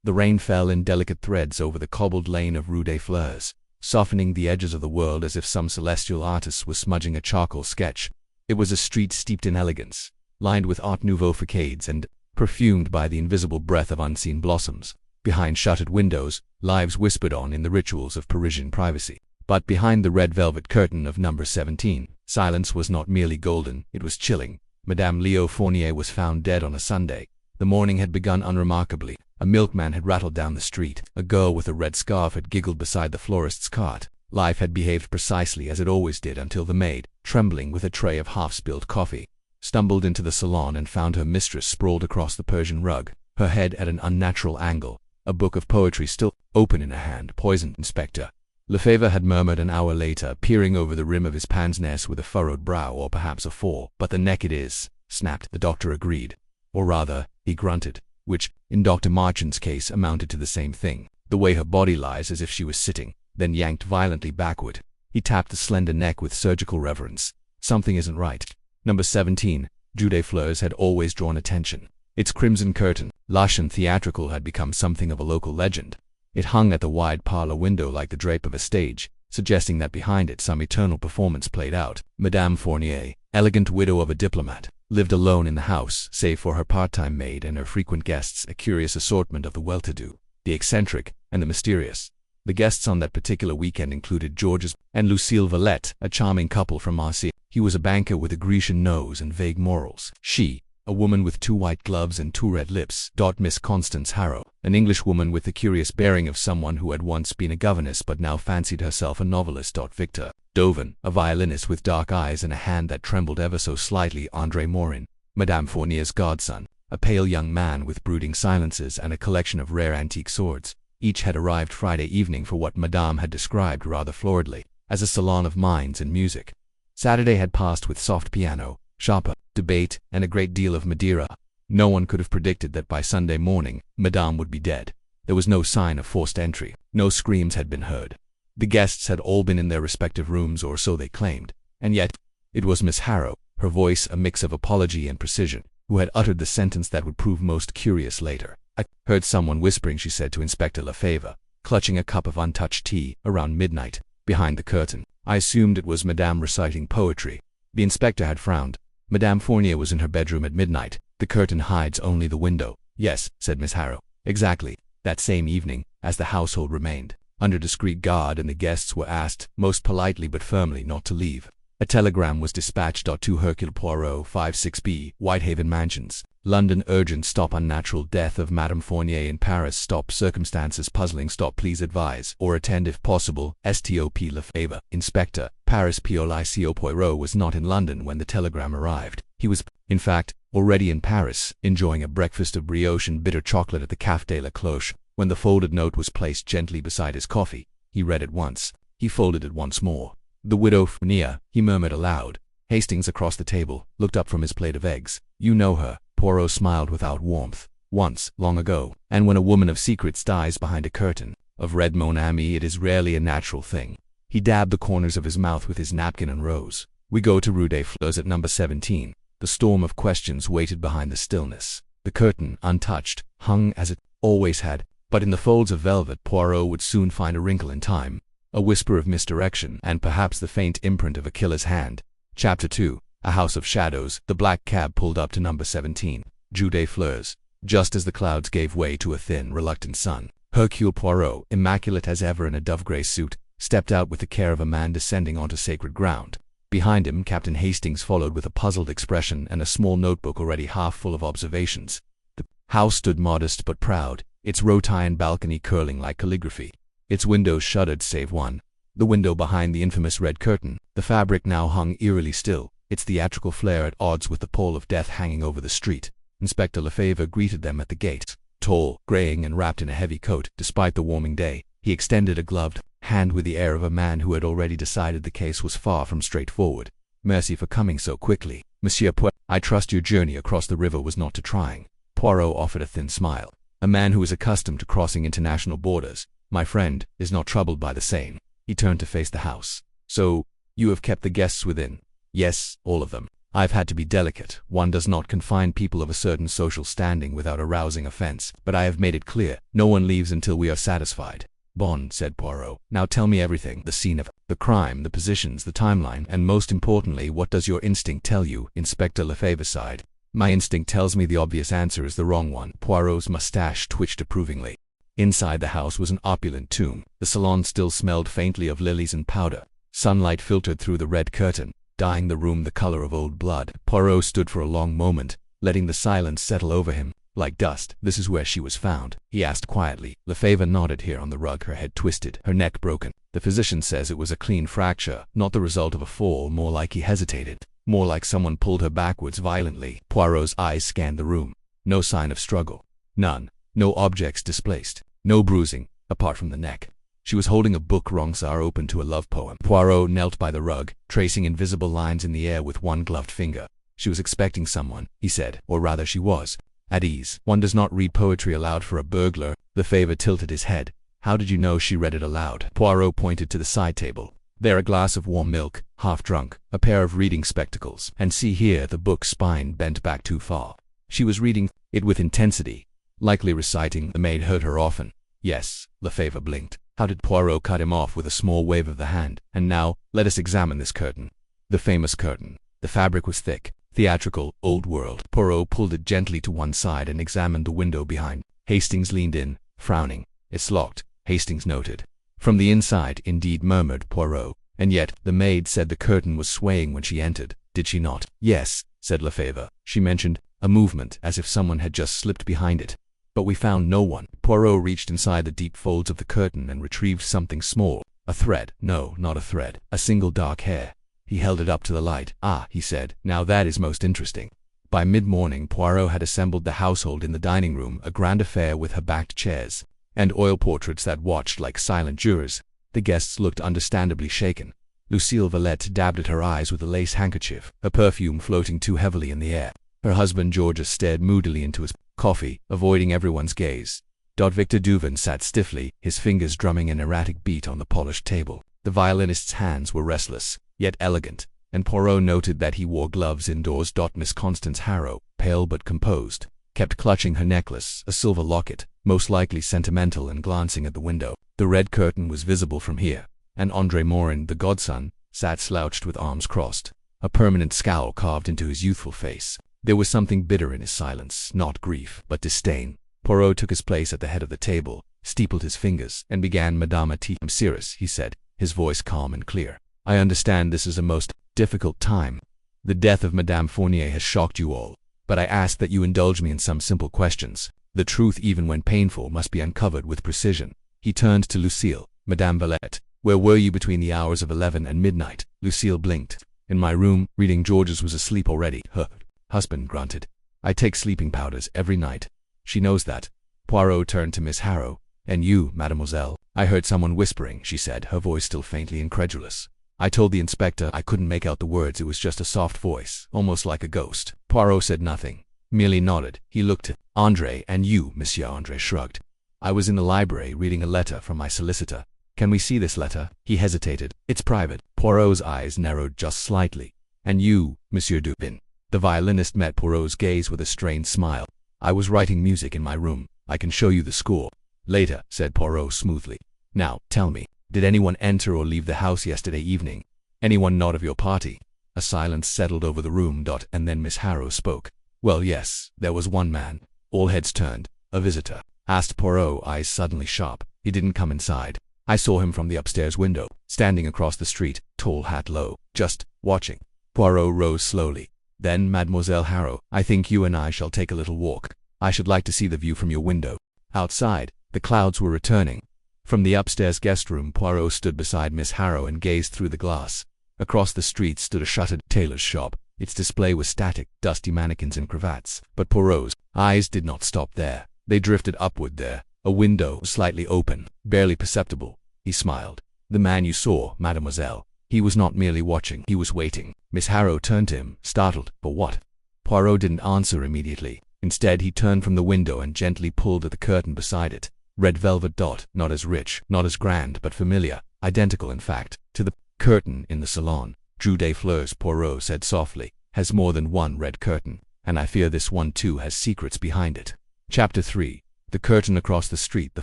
The rain fell in delicate threads over the cobbled lane of Rue des Fleurs, softening the edges of the world as if some celestial artist was smudging a charcoal sketch. It was a street steeped in elegance, lined with Art Nouveau facades and perfumed by the invisible breath of unseen blossoms. Behind shuttered windows, lives whispered on in the rituals of Parisian privacy. But behind the red velvet curtain of number 17, silence was not merely golden, it was chilling. Madame Léo Fournier was found dead on a Sunday. The morning had begun unremarkably. A milkman had rattled down the street. A girl with a red scarf had giggled beside the florist's cart. Life had behaved precisely as it always did until the maid, trembling with a tray of half-spilled coffee, stumbled into the salon and found her mistress sprawled across the Persian rug, her head at an unnatural angle, a book of poetry still open in her hand. Poisoned, Inspector, Lefebvre had murmured an hour later, peering over the rim of his pince-nez with a furrowed brow, or perhaps a four. But the neck it is, snapped. The doctor agreed. Or rather, he grunted, which, in Dr. Marchand's case, amounted to the same thing. The way her body lies as if she was sitting, then yanked violently backward. He tapped the slender neck with surgical reverence. Something isn't right. Number 17, Rue des Fleurs, had always drawn attention. Its crimson curtain, lush and theatrical, had become something of a local legend. It hung at the wide parlor window like the drape of a stage, suggesting that behind it some eternal performance played out. Madame Fournier, elegant widow of a diplomat, lived alone in the house, save for her part-time maid and her frequent guests, a curious assortment of the well-to-do, the eccentric, and the mysterious. The guests on that particular weekend included Georges and Lucille Valette, a charming couple from Marseille. He was a banker with a Grecian nose and vague morals. She, a woman with 2 white gloves and 2 red lips. Miss Constance Harrow, an Englishwoman with the curious bearing of someone who had once been a governess but now fancied herself a novelist. Victor Dovin, a violinist with dark eyes and a hand that trembled ever so slightly. André Morin, Madame Fournier's godson, a pale young man with brooding silences and a collection of rare antique swords. Each had arrived Friday evening for what Madame had described rather floridly as a salon of minds and music. Saturday had passed with soft piano, sharper debate, and a great deal of Madeira. No one could have predicted that by Sunday morning, Madame would be dead. There was no sign of forced entry. No screams had been heard. The guests had all been in their respective rooms, or so they claimed. And yet, it was Miss Harrow, her voice a mix of apology and precision, who had uttered the sentence that would prove most curious later. "I heard someone whispering," she said to Inspector Lefebvre, clutching a cup of untouched tea, "around midnight, behind the curtain. I assumed it was Madame reciting poetry." The inspector had frowned. Madame Fournier was in her bedroom at midnight. The curtain hides only the window. "Yes," said Miss Harrow. "Exactly." That same evening, as the household remained under discreet guard and the guests were asked, most politely but firmly, not to leave, a telegram was dispatched to Hercule Poirot, 56B, Whitehaven Mansions, London. Urgent. Stop unnatural death of Madame Fournier in Paris. Stop circumstances puzzling. Stop please advise or attend if possible. Stop Lefebvre. Inspector, Paris. Police. Poirot was not in London when the telegram arrived. He was, in fact, already in Paris, enjoying a breakfast of brioche and bitter chocolate at the Café de la Cloche. When the folded note was placed gently beside his coffee, he read it once. He folded it once more. "The widow Fournier," he murmured aloud. Hastings, across the table, looked up from his plate of eggs. "You know her." Poirot smiled without warmth. "Once, long ago. And when a woman of secrets dies behind a curtain of red, mon ami, it is rarely a natural thing." He dabbed the corners of his mouth with his napkin and rose. "We go to Rue des Fleurs at number 17. The storm of questions waited behind the stillness. The curtain, untouched, hung as it always had, but in the folds of velvet. Poirot would soon find a wrinkle in time, a whisper of misdirection, and perhaps the faint imprint of a killer's hand. Chapter 2. A House of Shadows. The black cab pulled up to number 17, Rue des Fleurs, just as the clouds gave way to a thin, reluctant sun. Hercule Poirot, immaculate as ever in a dove-gray suit, stepped out with the care of a man descending onto sacred ground. Behind him, Captain Hastings followed with a puzzled expression and a small notebook already half full of observations. The house stood modest but proud, its rotund balcony curling like calligraphy. Its windows shuttered save one, the window behind the infamous red curtain. The fabric now hung eerily still, its theatrical flare at odds with the pall of death hanging over the street. Inspector Lefebvre greeted them at the gate. Tall, graying, and wrapped in a heavy coat, despite the warming day, he extended a gloved hand with the air of a man who had already decided the case was far from straightforward. "Merci for coming so quickly, Monsieur Poirot. I trust your journey across the river was not too trying." Poirot offered a thin smile. A man who is accustomed to crossing international borders, my friend, is not troubled by the same. He turned to face the house. "So, you have kept the guests within?" "Yes, all of them." I've had to be delicate. One does not confine people of a certain social standing without arousing offense, but I have made it clear, no one leaves until we are satisfied. Bon, said Poirot. Now tell me everything. The scene of the crime, the positions, the timeline, and most importantly, what does your instinct tell you? Inspector Lefebvre sighed. My instinct tells me the obvious answer is the wrong one. Poirot's mustache twitched approvingly. Inside the house was an opulent tomb. The salon still smelled faintly of lilies and powder. Sunlight filtered through the red curtain, dyeing the room the color of old blood. Poirot stood for a long moment, letting the silence settle over him, like dust. This is where she was found, he asked quietly. Lefebvre nodded. Here on the rug, her head twisted, her neck broken. The physician says it was a clean fracture, not the result of a fall. More like he hesitated. More like someone pulled her backwards violently. Poirot's eyes scanned the room. No sign of struggle. None. No objects displaced. No bruising, apart from the neck. She was holding a book Ronsard open to a love poem. Poirot knelt by the rug, tracing invisible lines in the air with one gloved finger. She was expecting someone, he said, or rather she was. At ease. One does not read poetry aloud for a burglar. Lefebvre tilted his head. How did you know she read it aloud? Poirot pointed to the side table. There a glass of warm milk, half drunk, a pair of reading spectacles, and see here the book's spine bent back too far. She was reading it with intensity, likely reciting. The maid heard her often. Yes, Lefebvre blinked. How did Poirot cut him off with a small wave of the hand? And now, let us examine this curtain. The famous curtain. The fabric was thick, theatrical, old world. Poirot pulled it gently to one side and examined the window behind. Hastings leaned in, frowning. It's locked, Hastings noted. From the inside, indeed, murmured Poirot. And yet, the maid said the curtain was swaying when she entered, did she not? Yes, said Lefebvre. She mentioned a movement, as if someone had just slipped behind it. But we found no one. Poirot reached inside the deep folds of the curtain and retrieved something small. A thread. No, not a thread. A single dark hair. He held it up to the light. Ah, he said. Now that is most interesting. By mid-morning, Poirot had assembled the household in the dining room, a grand affair with her backed chairs and oil portraits that watched like silent jurors. The guests looked understandably shaken. Lucille Valette dabbed at her eyes with a lace handkerchief, her perfume floating too heavily in the air. Her husband Georges stared moodily into his coffee, avoiding everyone's gaze. Victor Duvin sat stiffly, his fingers drumming an erratic beat on the polished table. The violinist's hands were restless, yet elegant, and Poirot noted that he wore gloves indoors. Miss Constance Harrow, pale but composed, kept clutching her necklace, a silver locket, most likely sentimental, and glancing at the window. The red curtain was visible from here, and André Morin, the godson, sat slouched with arms crossed, a permanent scowl carved into his youthful face. There was something bitter in his silence, not grief, but disdain. Poirot took his place at the head of the table, steepled his fingers, and began. Madame Serious, he said, his voice calm and clear. I understand this is a most difficult time. The death of Madame Fournier has shocked you all, but I ask that you indulge me in some simple questions. The truth, even when painful, must be uncovered with precision. He turned to Lucille. Madame Valette, where were you between the hours of 11 and midnight? Lucille blinked. In my room, reading. Georges was asleep already. Her husband grunted. I take sleeping powders every night. She knows that. Poirot turned to Miss Harrow. And you, mademoiselle? I heard someone whispering, she said, her voice still faintly incredulous. I told the inspector I couldn't make out the words. It was just a soft voice, almost like a ghost. Poirot said nothing, merely nodded. He looked at André. And you, Monsieur? André shrugged. I was in the library reading a letter from my solicitor. Can we see this letter? He hesitated. It's private. Poirot's eyes narrowed just slightly. And you, Monsieur Dupin? The violinist met Poirot's gaze with a strained smile. I was writing music in my room. I can show you the score. Later, said Poirot smoothly. Now, tell me, did anyone enter or leave the house yesterday evening? Anyone not of your party? A silence settled over the room. And then Miss Harrow spoke. Well, yes, there was one man. All heads turned. A visitor? Asked Poirot, eyes suddenly sharp. He didn't come inside. I saw him from the upstairs window, standing across the street, tall hat low, just watching. Poirot rose slowly. Then, Mademoiselle Harrow, I think you and I shall take a little walk. I should like to see the view from your window. Outside, the clouds were returning. From the upstairs guest room, Poirot stood beside Miss Harrow and gazed through the glass. Across the street stood a shuttered tailor's shop. Its display was static, dusty mannequins and cravats. But Poirot's eyes did not stop there. They drifted upward there. A window, slightly open, barely perceptible. He smiled. The man you saw, mademoiselle. He was not merely watching, he was waiting. Miss Harrow turned to him, startled. For what? Poirot didn't answer immediately. Instead, he turned from the window and gently pulled at the curtain beside it. Red velvet. Not as rich, not as grand, but familiar. Identical, in fact, to the curtain in the salon. Jeu des Fleurs, Poirot said softly. has more than one red curtain, and I fear this one too has secrets behind it. Chapter 3. The curtain across the street the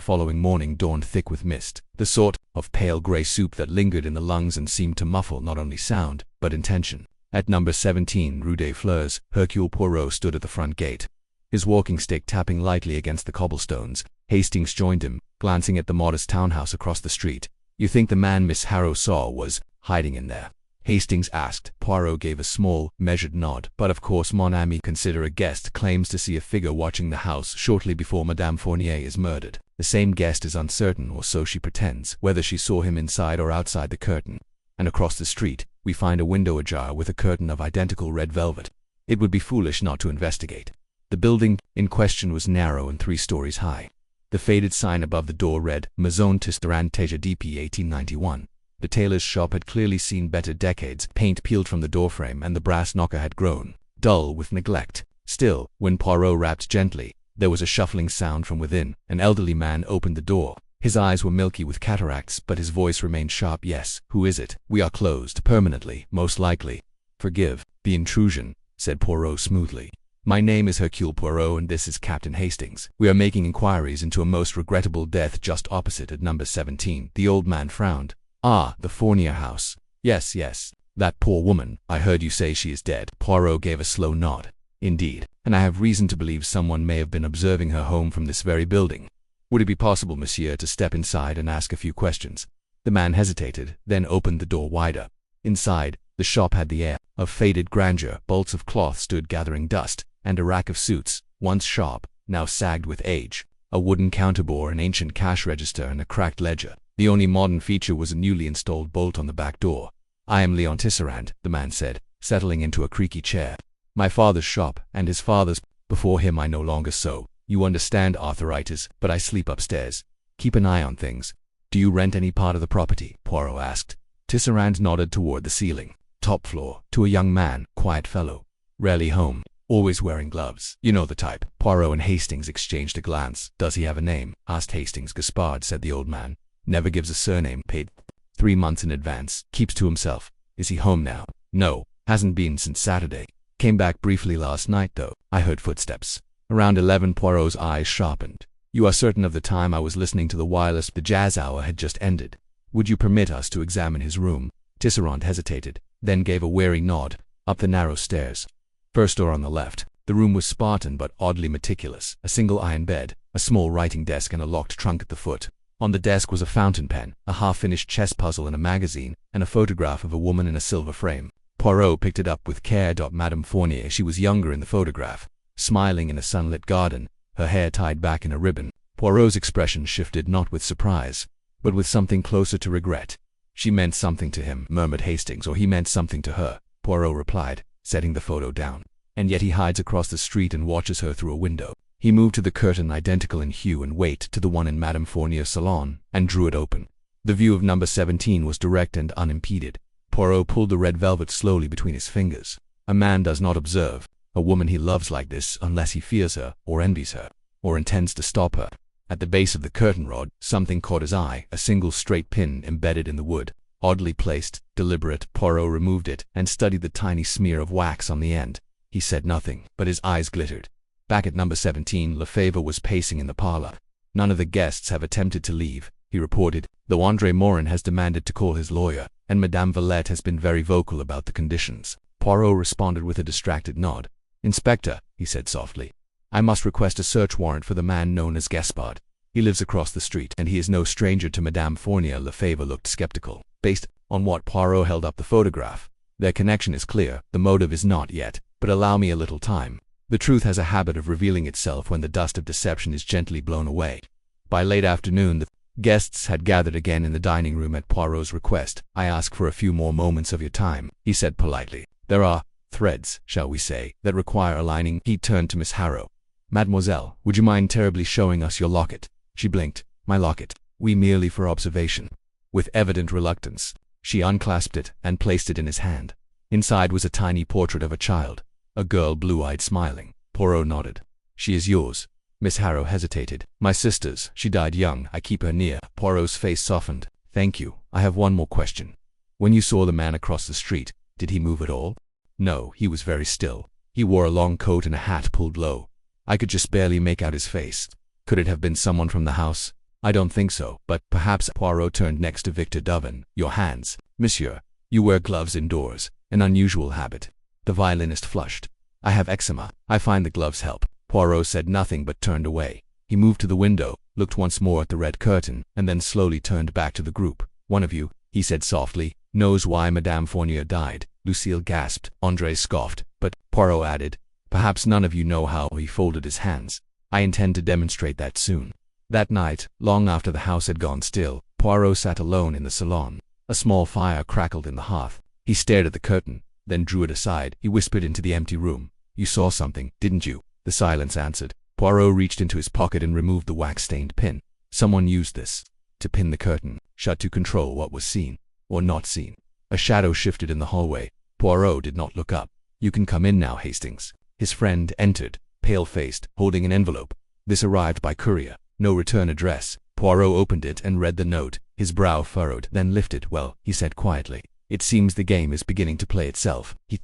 following morning dawned thick with mist, the sort of pale grey soup that lingered in the lungs and seemed to muffle not only sound, but intention. At number 17 Rue des Fleurs, Hercule Poirot stood at the front gate, his walking stick tapping lightly against the cobblestones. Hastings joined him, glancing at the modest townhouse across the street. "You think the man Miss Harrow saw was hiding in there?" Hastings asked. Poirot gave a small, measured nod. "But of course, mon ami, consider a guest claims to see a figure watching the house shortly before Madame Fournier is murdered. The same guest is uncertain, or so she pretends, whether she saw him inside or outside the curtain. And across the street, we find a window ajar with a curtain of identical red velvet. It would be foolish not to investigate." The building in question was narrow and 3 stories high. The faded sign above the door read, Maison Tisserand DP 1891. The tailor's shop had clearly seen better decades. Paint peeled from the doorframe and the brass knocker had grown dull with neglect. Still, when Poirot rapped gently, there was a shuffling sound from within. An elderly man opened the door. His eyes were milky with cataracts, but his voice remained sharp. "Yes, who is it?" "We are closed, permanently, most likely." "Forgive the intrusion," said Poirot smoothly. "My name is Hercule Poirot and this is Captain Hastings. We are making inquiries into a most regrettable death just opposite at number 17. The old man frowned. "Ah, the Fournier house. Yes, yes. That poor woman. I heard you say she is dead." Poirot gave a slow nod. "Indeed, and I have reason to believe someone may have been observing her home from this very building. Would it be possible, monsieur, to step inside and ask a few questions?" The man hesitated, then opened the door wider. Inside, the shop had the air of faded grandeur. Bolts of cloth stood gathering dust, and a rack of suits, once sharp, now sagged with age. A wooden counter bore an ancient cash register and a cracked ledger. The only modern feature was a newly installed bolt on the back door. "I am Léon Tisserand," the man said, settling into a creaky chair. "My father's shop, and his father's, before him I no longer sew. You understand arthritis, but I sleep upstairs. Keep an eye on things." "Do you rent any part of the property?" Poirot asked. Tisserand nodded toward the ceiling. "Top floor, to a young man, quiet fellow. Rarely home. Always wearing gloves. You know the type." Poirot and Hastings exchanged a glance. "Does he have a name?" asked Hastings. "Gaspard," said the old man. "Never gives a surname. Paid 3 months in advance. Keeps to himself." "Is he home now?" "No. Hasn't been since Saturday. Came back briefly last night, though. I heard footsteps." Around 11 Poirot's eyes sharpened. "You are certain of the time? I was listening to the wireless. The jazz hour had just ended. Would you permit us to examine his room?" Tisserand hesitated, then gave a wary nod. "Up the narrow stairs. First door on the left." The room was Spartan but oddly meticulous. A single iron bed, a small writing desk and a locked trunk at the foot. On the desk was a fountain pen, a half-finished chess puzzle and a magazine, and a photograph of a woman in a silver frame. Poirot picked it up with care. Madame Fournier. She was younger in the photograph, smiling in a sunlit garden, her hair tied back in a ribbon. Poirot's expression shifted not with surprise, but with something closer to regret. "She meant something to him," murmured Hastings, "or he meant something to her," Poirot replied, setting the photo down. "And yet he hides across the street and watches her through a window." He moved to the curtain identical in hue and weight to the one in Madame Fournier's salon, and drew it open. The view of number 17 was direct and unimpeded. Poirot pulled the red velvet slowly between his fingers. A man does not observe a woman he loves like this unless he fears her, or envies her, or intends to stop her. At the base of the curtain rod, something caught his eye, a single straight pin embedded in the wood. Oddly placed, deliberate. Poirot removed it and studied the tiny smear of wax on the end. He said nothing, but his eyes glittered. Back at number 17, Lefebvre was pacing in the parlor. "None of the guests have attempted to leave," he reported, "though André Morin has demanded to call his lawyer, and Madame Valette has been very vocal about the conditions." Poirot responded with a distracted nod. "Inspector," he said softly, "I must request a search warrant for the man known as Gaspard. He lives across the street, and he is no stranger to Madame Fournier." Lefebvre looked skeptical. "Based on what?" Poirot held up the photograph. "Their connection is clear. The motive is not yet, but allow me a little time. The truth has a habit of revealing itself when the dust of deception is gently blown away." By late afternoon, the guests had gathered again in the dining room at Poirot's request. "I ask for a few more moments of your time," he said politely. "There are threads, shall we say, that require aligning." He turned to Miss Harrow. "Mademoiselle, would you mind terribly showing us your locket?" She blinked. "My locket? Oui, merely for observation." With evident reluctance, she unclasped it and placed it in his hand. Inside was a tiny portrait of a child, a girl, blue-eyed, smiling. Poirot nodded. "She is yours." Miss Harrow hesitated. "My sister's. She died young. I keep her near." Poirot's face softened. "Thank you. I have one more question. When you saw the man across the street, did he move at all?" No, he was very still. He wore a long coat and a hat pulled low. I could just barely make out his face. Could it have been someone from the house? I don't think so, but perhaps. Poirot turned next to Victor Duvin. Your hands, monsieur. You wear gloves indoors, an unusual habit. The violinist flushed. I have eczema. I find the gloves help. Poirot said nothing but turned away. He moved to the window, looked once more at the red curtain, and then slowly turned back to the group. One of you, he said softly, knows why Madame Fournier died. Lucille gasped. André scoffed. But, Poirot added, perhaps none of you know how. He folded his hands. I intend to demonstrate that soon. That night, long after the house had gone still, Poirot sat alone in the salon. A small fire crackled in the hearth. He stared at the curtain, then drew it aside. He whispered into the empty room. You saw something, didn't you? The silence answered. Poirot reached into his pocket and removed the wax-stained pin. Someone used this to pin the curtain shut to control what was seen or not seen. A shadow shifted in the hallway. Poirot did not look up. You can come in now, Hastings. His friend entered, pale-faced, holding an envelope. This arrived by courier. No return address. Poirot opened it and read the note. His brow furrowed, then lifted. Well, he said quietly. It seems the game is beginning to play itself. He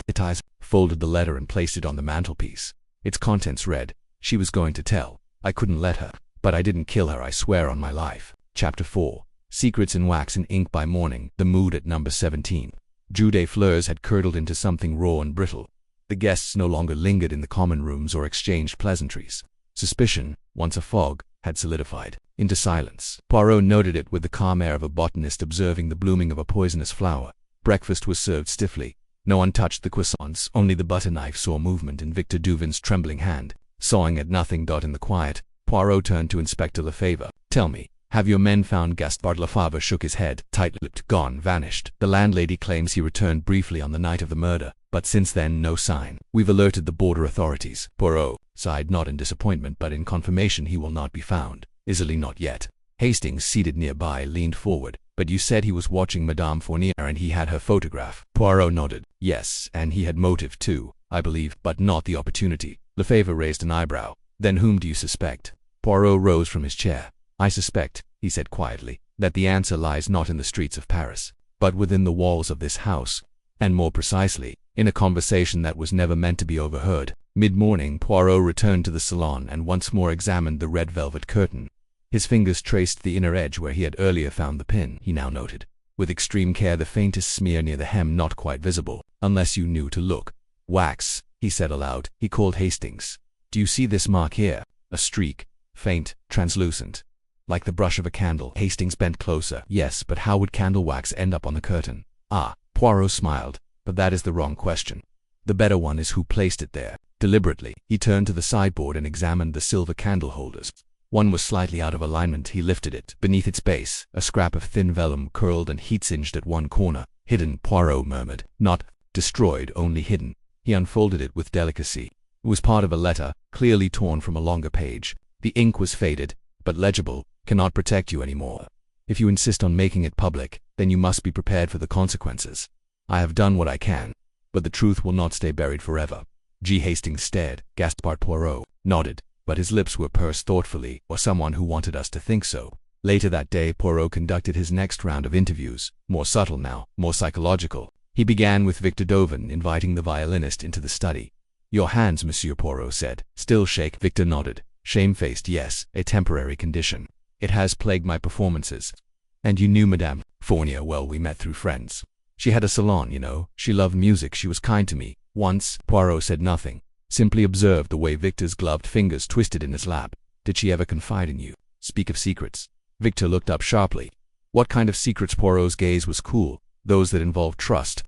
folded the letter and placed it on the mantelpiece. Its contents read, she was going to tell. I couldn't let her. But I didn't kill her, I swear on my life. Chapter 4. Secrets in Wax and Ink. By morning, the mood at number 17. Jus de Fleurs had curdled into something raw and brittle. The guests no longer lingered in the common rooms or exchanged pleasantries. Suspicion, once a fog, had solidified into silence. Poirot noted it with the calm air of a botanist observing the blooming of a poisonous flower. Breakfast was served stiffly. No one touched the croissants, only the butter knife saw movement in Victor Duvin's trembling hand. Sawing at nothing. In the quiet, Poirot turned to Inspector Lefebvre. Tell me, have your men found Gaspard? Lefebvre shook his head, tight-lipped. Gone, vanished. The landlady claims he returned briefly on the night of the murder, but since then no sign. We've alerted the border authorities. Poirot sighed, not in disappointment but in confirmation. He will not be found. Easily not yet. Hastings, seated nearby, leaned forward. But you said he was watching Madame Fournier and he had her photograph. Poirot nodded. Yes, and he had motive too, I believe, but not the opportunity. Lefebvre raised an eyebrow. Then whom do you suspect? Poirot rose from his chair. I suspect, he said quietly, that the answer lies not in the streets of Paris, but within the walls of this house, and more precisely, in a conversation that was never meant to be overheard. Mid-morning, Poirot returned to the salon and once more examined the red velvet curtain. His fingers traced the inner edge where he had earlier found the pin. He now noted, with extreme care, the faintest smear near the hem, not quite visible, unless you knew to look. Wax, he said aloud. He called Hastings. Do you see this mark here? A streak, faint, translucent, like the brush of a candle. Hastings bent closer. Yes, but how would candle wax end up on the curtain? Ah, Poirot smiled, but that is the wrong question. The better one is who placed it there. Deliberately, he turned to the sideboard and examined the silver candle holders. One was slightly out of alignment. He lifted it. Beneath its base, a scrap of thin vellum curled and heat-singed at one corner. Hidden, Poirot murmured. Not destroyed, only hidden. He unfolded it with delicacy. It was part of a letter, clearly torn from a longer page. The ink was faded, but legible. Cannot protect you anymore. If you insist on making it public, then you must be prepared for the consequences. I have done what I can, but the truth will not stay buried forever. G. Hastings stared. Gaspard Poirot nodded, but his lips were pursed thoughtfully, or someone who wanted us to think so. Later that day, Poirot conducted his next round of interviews, more subtle now, more psychological. He began with Victor Duvin, inviting the violinist into the study. Your hands, Monsieur, Poirot said. Still shake. Victor nodded. Shamefaced. Yes, a temporary condition. It has plagued my performances. And you knew Madame Fournier well. We met through friends. She had a salon, you know. She loved music. She was kind to me. Once, Poirot said nothing, simply observed the way Victor's gloved fingers twisted in his lap. Did she ever confide in you? Speak of secrets. Victor looked up sharply. What kind of secrets? Poirot's gaze was cool. Those that involved trust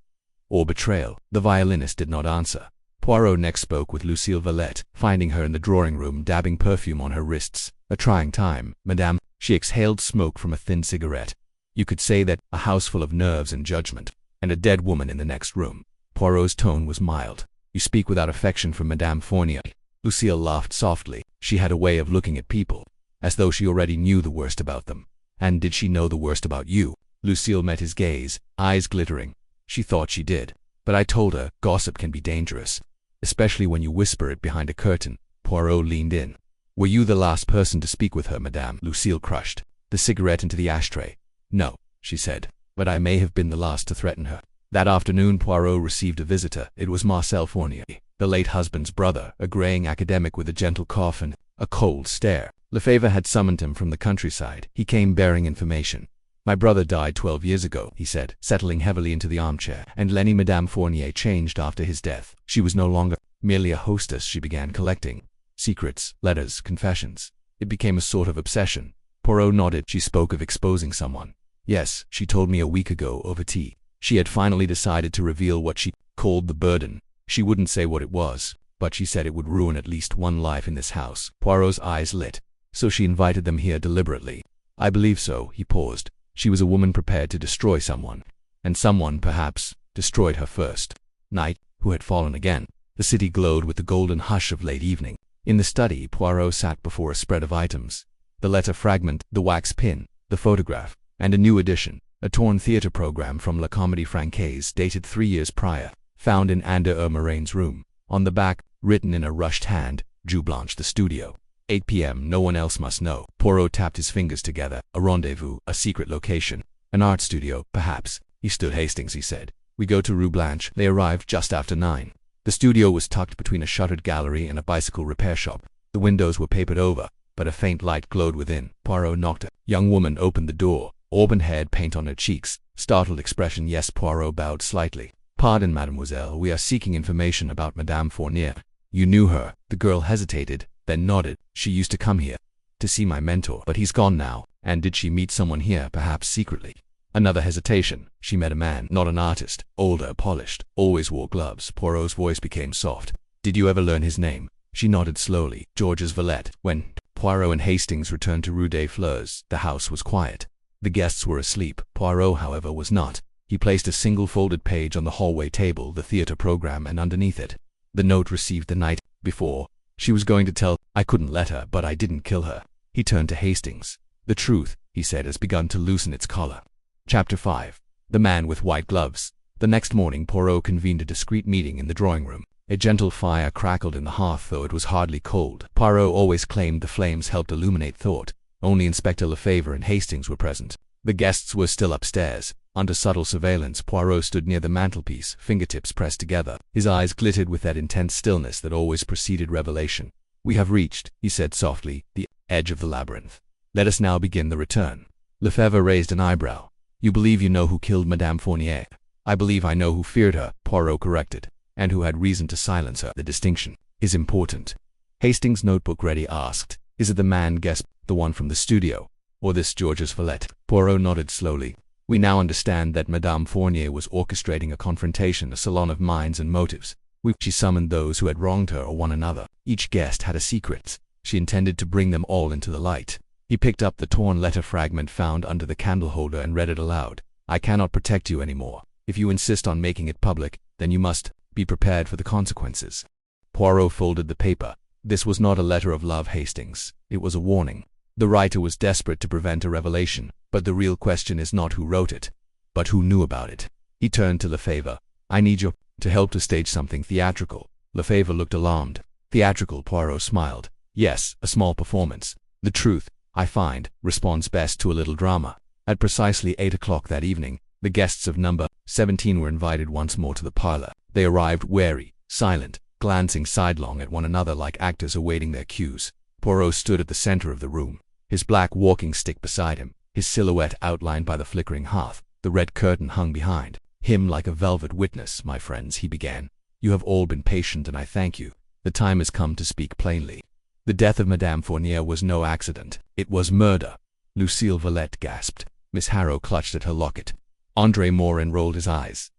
or betrayal. The violinist did not answer. Poirot next spoke with Lucille Valette, finding her in the drawing room dabbing perfume on her wrists. A trying time, madame. She exhaled smoke from a thin cigarette. You could say that, a house full of nerves and judgment, and a dead woman in the next room. Poirot's tone was mild. You speak without affection for Madame Fournier. Lucille laughed softly. She had a way of looking at people, as though she already knew the worst about them. And did she know the worst about you? Lucille met his gaze, eyes glittering. She thought she did. But I told her, gossip can be dangerous, especially when you whisper it behind a curtain. Poirot leaned in. Were you the last person to speak with her, madame? Lucille crushed the cigarette into the ashtray. No, she said, but I may have been the last to threaten her. That afternoon Poirot received a visitor. It was Marcel Fournier, the late husband's brother, a graying academic with a gentle cough and a cold stare. Lefebvre had summoned him from the countryside. He came bearing information. "My brother died 12 years ago," he said, settling heavily into the armchair, "and Madame Fournier changed after his death. She was no longer merely a hostess. She began collecting secrets, letters, confessions. It became a sort of obsession." Poirot nodded. "She spoke of exposing someone." "Yes, she told me a week ago over tea. She had finally decided to reveal what she called the burden. She wouldn't say what it was, but she said it would ruin at least one life in this house." Poirot's eyes lit. "So she invited them here deliberately?" "I believe so." He paused. "She was a woman prepared to destroy someone. And someone, perhaps, destroyed her first." Night, who had fallen again. The city glowed with the golden hush of late evening. In the study, Poirot sat before a spread of items. The letter fragment, the wax pin, the photograph, and a new edition, a torn theatre program from La Comédie Française dated 3 years prior, found in Ander Morain's room. On the back, written in a rushed hand, Jeu Blanche the studio. 8 p.m. No one else must know. Poirot tapped his fingers together. A rendezvous, a secret location, an art studio, perhaps. He stood Hastings, he said. "We go to Rue Blanche." They arrived just after 9. The studio was tucked between a shuttered gallery and a bicycle repair shop. The windows were papered over, but a faint light glowed within. Poirot knocked. A young woman opened the door, auburn-haired, paint on her cheeks, startled expression. "Yes." Poirot bowed slightly. "Pardon, mademoiselle, we are seeking information about Madame Fournier." "You knew her?" The girl hesitated, then nodded. "She used to come here to see my mentor, but he's gone now." "And did she meet someone here, perhaps secretly?" Another hesitation. "She met a man, not an artist, older, polished, always wore gloves." Poirot's voice became soft. "Did you ever learn his name?" She nodded slowly. "George's valet." When Poirot and Hastings returned to Rue des Fleurs, the house was quiet. The guests were asleep. Poirot, however, was not. He placed a single folded page on the hallway table, the theatre program, and underneath it, the note received the night before. She was going to tell, "I couldn't let her, but I didn't kill her." He turned to Hastings. "The truth," he said, "has begun to loosen its collar." Chapter 5. The Man with White Gloves. The next morning Poirot convened a discreet meeting in the drawing-room. A gentle fire crackled in the hearth, though it was hardly cold. Poirot always claimed the flames helped illuminate thought. Only Inspector Lefebvre and Hastings were present. The guests were still upstairs. Under subtle surveillance, Poirot stood near the mantelpiece, fingertips pressed together. His eyes glittered with that intense stillness that always preceded revelation. "We have reached," he said softly, "the edge of the labyrinth. Let us now begin the return." Lefebvre raised an eyebrow. "You believe you know who killed Madame Fournier?" "I believe I know who feared her," Poirot corrected, "and who had reason to silence her." "The distinction is important." Hastings' notebook ready asked, "Is it the man guessed, the one from the studio, or this George's valet?" Poirot nodded slowly. "We now understand that Madame Fournier was orchestrating a confrontation, a salon of minds and motives. She summoned those who had wronged her or one another. Each guest had a secret. She intended to bring them all into the light." He picked up the torn letter fragment found under the candle holder and read it aloud. "I cannot protect you anymore. If you insist on making it public, then you must be prepared for the consequences." Poirot folded the paper. This was not a letter of love, Hastings. It was a warning. The writer was desperate to prevent a revelation, but the real question is not who wrote it, but who knew about it. He turned to Lefebvre. "I need you to help to stage something theatrical." Lefebvre looked alarmed. "Theatrical?" Poirot smiled. "Yes, a small performance. The truth, I find, responds best to a little drama." At precisely 8 o'clock that evening, the guests of number 17 were invited once more to the parlor. They arrived wary, silent, glancing sidelong at one another like actors awaiting their cues. Poirot stood at the center of the room, his black walking stick beside him, his silhouette outlined by the flickering hearth. The red curtain hung behind him like a velvet witness. "My friends," he began, "you have all been patient and I thank you. The time has come to speak plainly. The death of Madame Fournier was no accident. It was murder." Lucille Valette gasped. Miss Harrow clutched at her locket. André Morin rolled his eyes.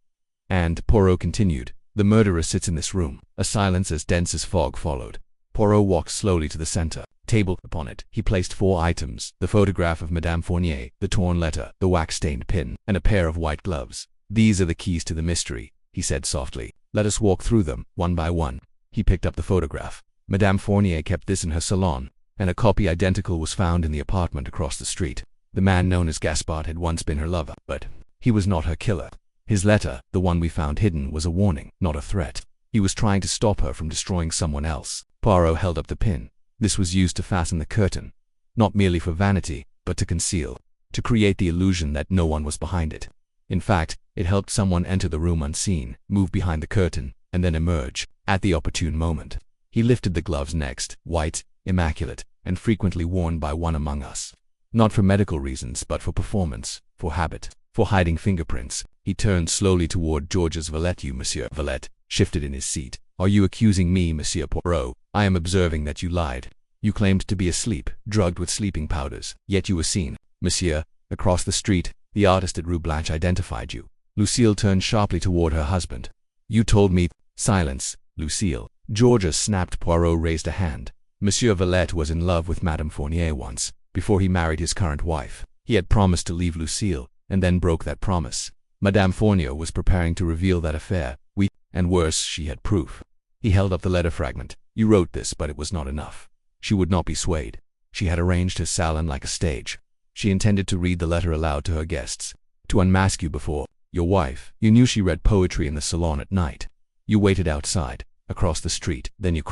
And, Poirot continued, "the murderer sits in this room." A silence as dense as fog followed. Poirot walked slowly to the center table. Upon it, he placed 4 items: the photograph of Madame Fournier, the torn letter, the wax-stained pin, and a pair of white gloves. "These are the keys to the mystery," he said softly. "Let us walk through them, one by one." He picked up the photograph. Madame Fournier kept this in her salon, and a copy identical was found in the apartment across the street. The man known as Gaspard had once been her lover, but he was not her killer. His letter, the one we found hidden, was a warning, not a threat. He was trying to stop her from destroying someone else. Poirot held up the pin. This was used to fasten the curtain, not merely for vanity, but to conceal, to create the illusion that no one was behind it. In fact, It helped someone enter the room unseen, move behind the curtain, and then emerge at the opportune moment. He lifted the gloves next, white, immaculate, and frequently worn by one among us. Not for medical reasons, but for performance, for habit, for hiding fingerprints. He turned slowly toward Georges Valet. You, Monsieur Valet, shifted in his seat. Are you accusing me, Monsieur Poirot? I am observing that you lied. You claimed to be asleep, drugged with sleeping powders, yet you were seen, Monsieur, across the street. The artist at Rue Blanche identified you. Lucille turned sharply toward her husband. You told me. Silence, Lucille. Georges snapped. Poirot raised a hand. Monsieur Valet was in love with Madame Fournier once, before he married his current wife. He had promised to leave Lucille, and then broke that promise. Madame Fournier was preparing to reveal that affair. And worse, she had proof. He held up the letter fragment. You wrote this, but it was not enough. She would not be swayed. She had arranged her salon like a stage. She intended to read the letter aloud to her guests, to unmask you before your wife. You knew she read poetry in the salon at night. You waited outside, across the street, then you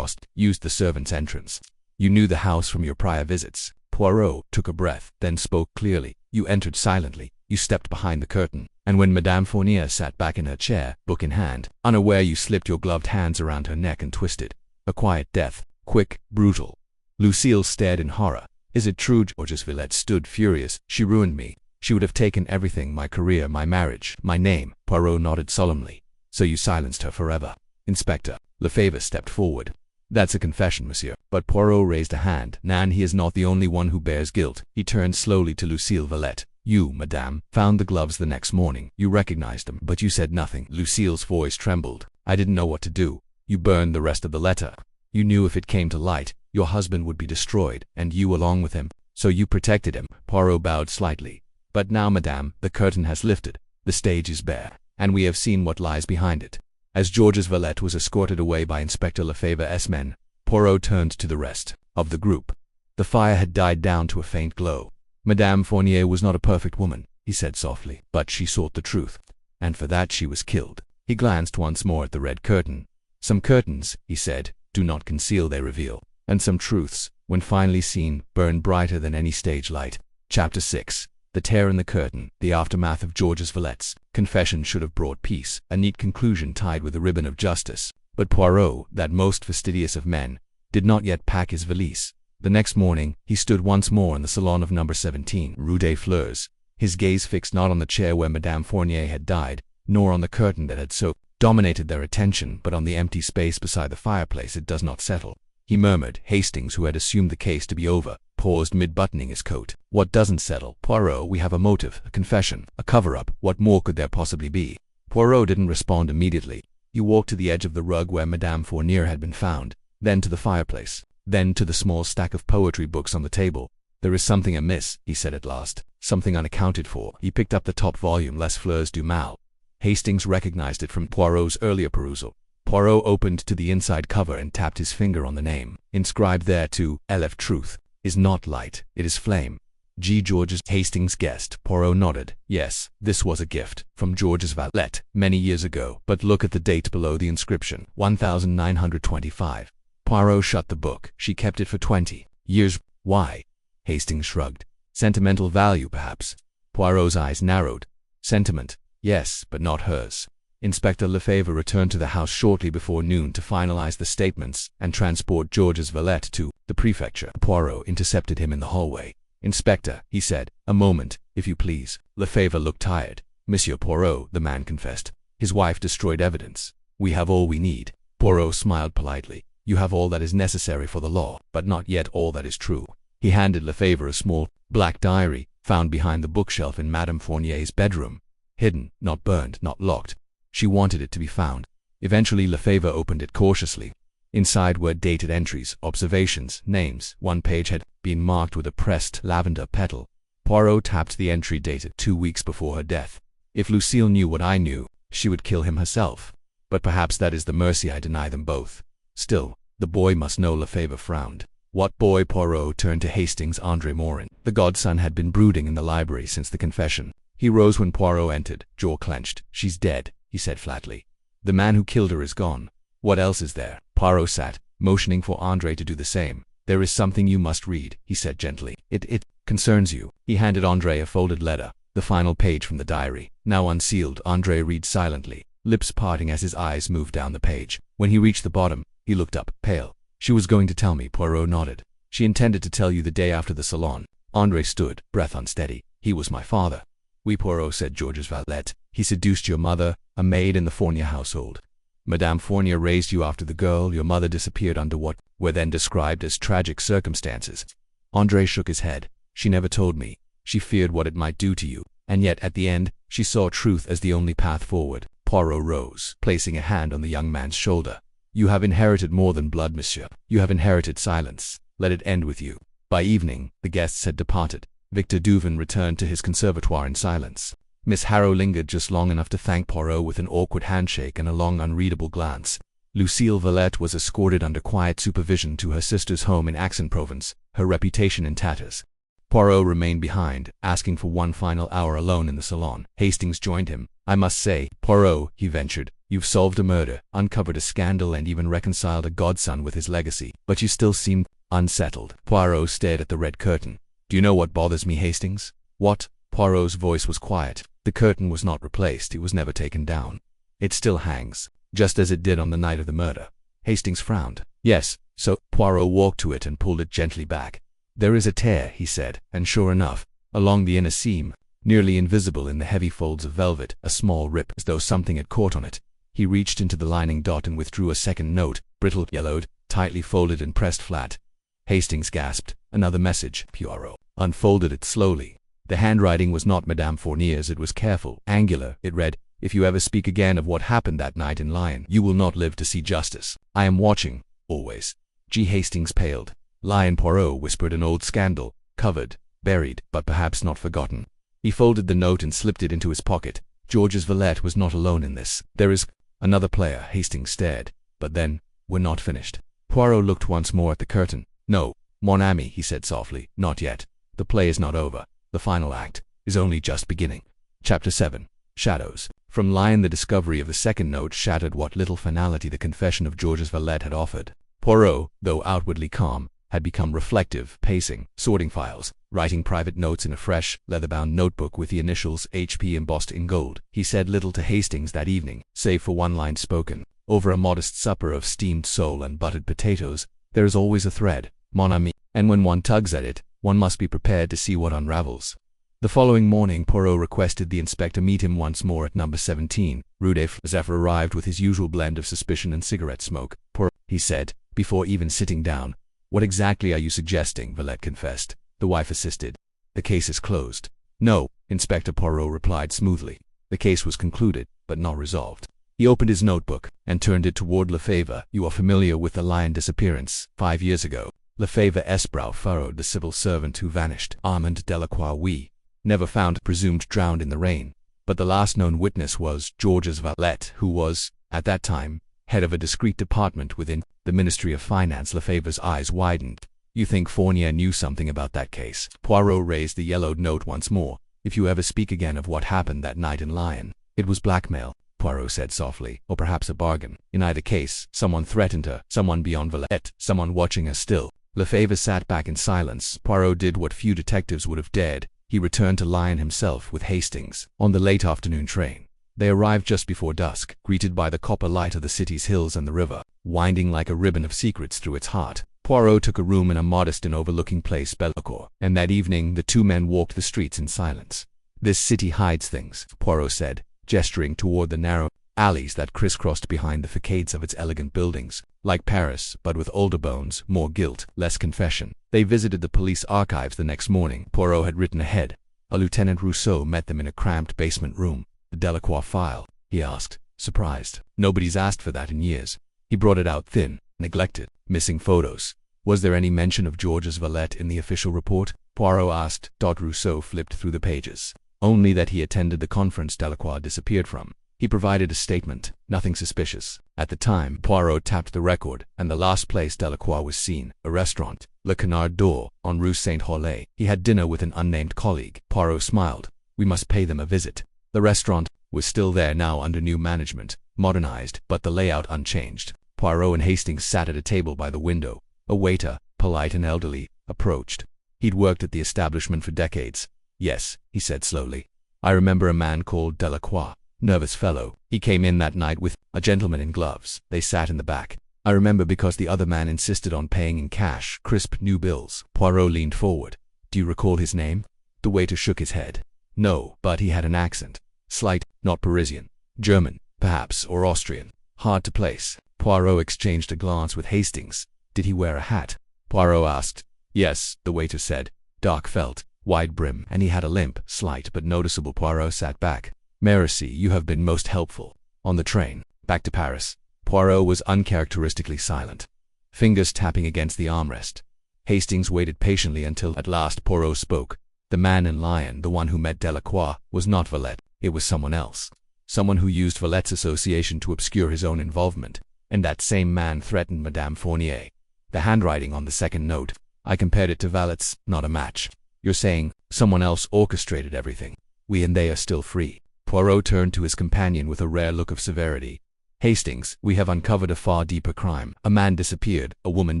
used the servants' entrance. You knew the house from your prior visits. Poirot took a breath, then spoke clearly. You entered silently. You stepped behind the curtain, and when Madame Fournier sat back in her chair, book in hand, unaware, you slipped your gloved hands around her neck and twisted. A quiet death, quick, brutal. Lucille stared in horror. Is it true? Georges Valet stood furious. She ruined me. She would have taken everything, my career, my marriage, my name. Poirot nodded solemnly. So you silenced her forever. Inspector Lefebvre stepped forward. That's a confession, monsieur. But Poirot raised a hand. Nan, he is not the only one who bears guilt. He turned slowly to Lucille Valet. You, madame, found the gloves the next morning. You recognized them, but you said nothing. Lucille's voice trembled. I didn't know what to do. You burned the rest of the letter. You knew if it came to light, your husband would be destroyed, and you along with him. So you protected him. Poirot bowed slightly. But now, madame, the curtain has lifted. The stage is bare, and we have seen what lies behind it. As Georges Valet was escorted away by Inspector Lefebvre's men, Poirot turned to the rest of the group. The fire had died down to a faint glow. Madame Fournier was not a perfect woman, he said softly, but she sought the truth, and for that she was killed. He glanced once more at the red curtain. Some curtains, he said, do not conceal, they reveal, and some truths, when finally seen, burn brighter than any stage light. Chapter 6. The tear in the curtain. The aftermath of Georges Valet's confession should have brought peace, a neat conclusion tied with a ribbon of justice. But Poirot, that most fastidious of men, did not yet pack his valise. The next morning, he stood once more in the salon of number 17, Rue des Fleurs, his gaze fixed not on the chair where Madame Fournier had died, nor on the curtain that had so dominated their attention, but on the empty space beside the fireplace. It does not settle, he murmured. Hastings, who had assumed the case to be over, paused mid-buttoning his coat. What doesn't settle? Poirot, we have a motive, a confession, a cover-up. What more could there possibly be? Poirot didn't respond immediately. He walked to the edge of the rug where Madame Fournier had been found, then to the fireplace, then to the small stack of poetry books on the table. There is something amiss, he said at last, something unaccounted for. He picked up the top volume, Les Fleurs du Mal. Hastings recognized it from Poirot's earlier perusal. Poirot opened to the inside cover and tapped his finger on the name, inscribed there to LF Truth is not light, it is flame. G. Georges. Hastings guessed. Poirot nodded. Yes, this was a gift from Georges Valet many years ago, but look at the date below the inscription, 1925. Poirot shut the book. She kept it for 20 years. Why? Hastings shrugged. Sentimental value, perhaps. Poirot's eyes narrowed. Sentiment, yes, but not hers. Inspector Lefebvre returned to the house shortly before noon to finalize the statements and transport Georges Valet to the prefecture. Poirot intercepted him in the hallway. Inspector, he said, a moment, if you please. Lefebvre looked tired. Monsieur Poirot, the man confessed. His wife destroyed evidence. We have all we need. Poirot smiled politely. You have all that is necessary for the law, but not yet all that is true. He handed Lefebvre a small, black diary, found behind the bookshelf in Madame Fournier's bedroom. Hidden, not burned, not locked. She wanted it to be found. Eventually Lefebvre opened it cautiously. Inside were dated entries, observations, names. One page had been marked with a pressed lavender petal. Poirot tapped the entry dated 2 weeks before her death. If Lucille knew what I knew, she would kill him herself. But perhaps that is the mercy I deny them both. Still, the boy must know. Lefebvre frowned. What boy? Poirot turned to Hastings. Andre Morin. The godson had been brooding in the library since the confession. He rose when Poirot entered, jaw clenched. She's dead, he said flatly. The man who killed her is gone. What else is there? Poirot sat, motioning for Andre to do the same. There is something you must read, he said gently. It concerns you. He handed Andre a folded letter. The final page from the diary, now unsealed. André read silently, lips parting as his eyes moved down the page. When he reached the bottom, he looked up, pale. She was going to tell me. Poirot nodded. She intended to tell you the day after the salon. André stood, breath unsteady. He was my father. Oui, Poirot said, George's valet. He seduced your mother, a maid in the Fournier household. Madame Fournier raised you after the girl. Your mother disappeared under what were then described as tragic circumstances. André shook his head. She never told me. She feared what it might do to you. And yet, at the end, she saw truth as the only path forward. Poirot rose, placing a hand on the young man's shoulder. You have inherited more than blood, monsieur. You have inherited silence. Let it end with you. By evening, the guests had departed. Victor Duvin returned to his conservatoire in silence. Miss Harrow lingered just long enough to thank Poirot with an awkward handshake and a long, unreadable glance. Lucille Valette was escorted under quiet supervision to her sister's home in Aix-en-Provence, her reputation in tatters. Poirot remained behind, asking for one final hour alone in the salon. Hastings joined him. I must say, Poirot, he ventured, you've solved a murder, uncovered a scandal, and even reconciled a godson with his legacy. But you still seem unsettled. Poirot stared at the red curtain. Do you know what bothers me, Hastings? What? Poirot's voice was quiet. The curtain was not replaced. It was never taken down. It still hangs, just as it did on the night of the murder. Hastings frowned. Yes, so Poirot walked to it and pulled it gently back. There is a tear, he said, and sure enough, along the inner seam, nearly invisible in the heavy folds of velvet, a small rip, as though something had caught on it. He reached into the lining dot and withdrew a second note, brittle, yellowed, tightly folded and pressed flat. Hastings gasped. Another message. Poirot unfolded it slowly. The handwriting was not Madame Fournier's. It was careful, angular. It read, If you ever speak again of what happened that night in Lyon, you will not live to see justice. I am watching, always. G. Hastings paled. Lyon, Poirot whispered, an old scandal, covered, buried, but perhaps not forgotten. He folded the note and slipped it into his pocket. George's valet was not alone in this. There is another player. Hastings stared. But then, we're not finished. Poirot looked once more at the curtain. No, mon ami, he said softly, not yet. The play is not over. The final act is only just beginning. Chapter 7. Shadows. From Lyon, the discovery of the second note shattered what little finality the confession of George's valet had offered. Poirot, though outwardly calm, had become reflective, pacing, sorting files, writing private notes in a fresh, leather-bound notebook with the initials HP embossed in gold. He said little to Hastings that evening, save for one line spoken. Over a modest supper of steamed sole and buttered potatoes, there is always a thread, mon ami, and when one tugs at it, one must be prepared to see what unravels. The following morning, Poirot requested the inspector meet him once more at number 17, Rue des Fleurs. Zephyr arrived with his usual blend of suspicion and cigarette smoke. Poirot, he said, before even sitting down. What exactly are you suggesting? Valette confessed. The wife assisted. The case is closed. No, Inspector Poirot replied smoothly. The case was concluded, but not resolved. He opened his notebook and turned it toward Lefebvre. You are familiar with the Lyon disappearance, 5 years ago. Lefebvre's brow furrowed. The civil servant who vanished. Armand Delacroix, oui. Never found, presumed drowned in the rain. But the last known witness was George's valet, who was, at that time, head of a discreet department within the Ministry of Finance. Lefebvre's eyes widened. You think Fournier knew something about that case? Poirot raised the yellowed note once more. If you ever speak again of what happened that night in Lyon, it was blackmail, Poirot said softly, or perhaps a bargain. In either case, someone threatened her, someone beyond Valette, someone watching her still. Lefebvre sat back in silence. Poirot did what few detectives would have dared. He returned to Lyon himself with Hastings on the late afternoon train. They arrived just before dusk, greeted by the copper light of the city's hills and the river, winding like a ribbon of secrets through its heart. Poirot took a room in a modest inn overlooking Place Bellecour, and that evening the two men walked the streets in silence. This city hides things, Poirot said, gesturing toward the narrow alleys that crisscrossed behind the facades of its elegant buildings. Like Paris, but with older bones, more guilt, less confession. They visited the police archives the next morning. Poirot had written ahead. A Lieutenant Rousseau met them in a cramped basement room. The Delacroix file, he asked, surprised. Nobody's asked for that in years. He brought it out thin, neglected, missing photos. Was there any mention of George's valet in the official report? Poirot asked. Rousseau flipped through the pages. Only that he attended the conference Delacroix disappeared from. He provided a statement, nothing suspicious. At the time, Poirot tapped the record, and the last place Delacroix was seen, a restaurant, Le Canard d'Or, on Rue Saint-Holay. He had dinner with an unnamed colleague. Poirot smiled. We must pay them a visit. The restaurant was still there now under new management, modernized, but the layout unchanged. Poirot and Hastings sat at a table by the window. A waiter, polite and elderly, approached. He'd worked at the establishment for decades. Yes, he said slowly. I remember a man called Delacroix. Nervous fellow. He came in that night with a gentleman in gloves. They sat in the back. I remember because the other man insisted on paying in cash, crisp new bills. Poirot leaned forward. Do you recall his name? The waiter shook his head. No, but he had an accent. Slight, not Parisian. German, perhaps, or Austrian. Hard to place. Poirot exchanged a glance with Hastings. Did he wear a hat? Poirot asked. Yes, the waiter said. Dark felt, wide brim, and he had a limp, slight but noticeable. Poirot sat back. Merci, you have been most helpful. On the train, back to Paris. Poirot was uncharacteristically silent, fingers tapping against the armrest. Hastings waited patiently until at last Poirot spoke. The man in lion, the one who met Delacroix, was not Valette. It was someone else. Someone who used Valette's association to obscure his own involvement. And that same man threatened Madame Fournier. The handwriting on the second note. I compared it to Valette's, not a match. You're saying someone else orchestrated everything. We and they are still free. Poirot turned to his companion with a rare look of severity. Hastings, we have uncovered a far deeper crime. A man disappeared, a woman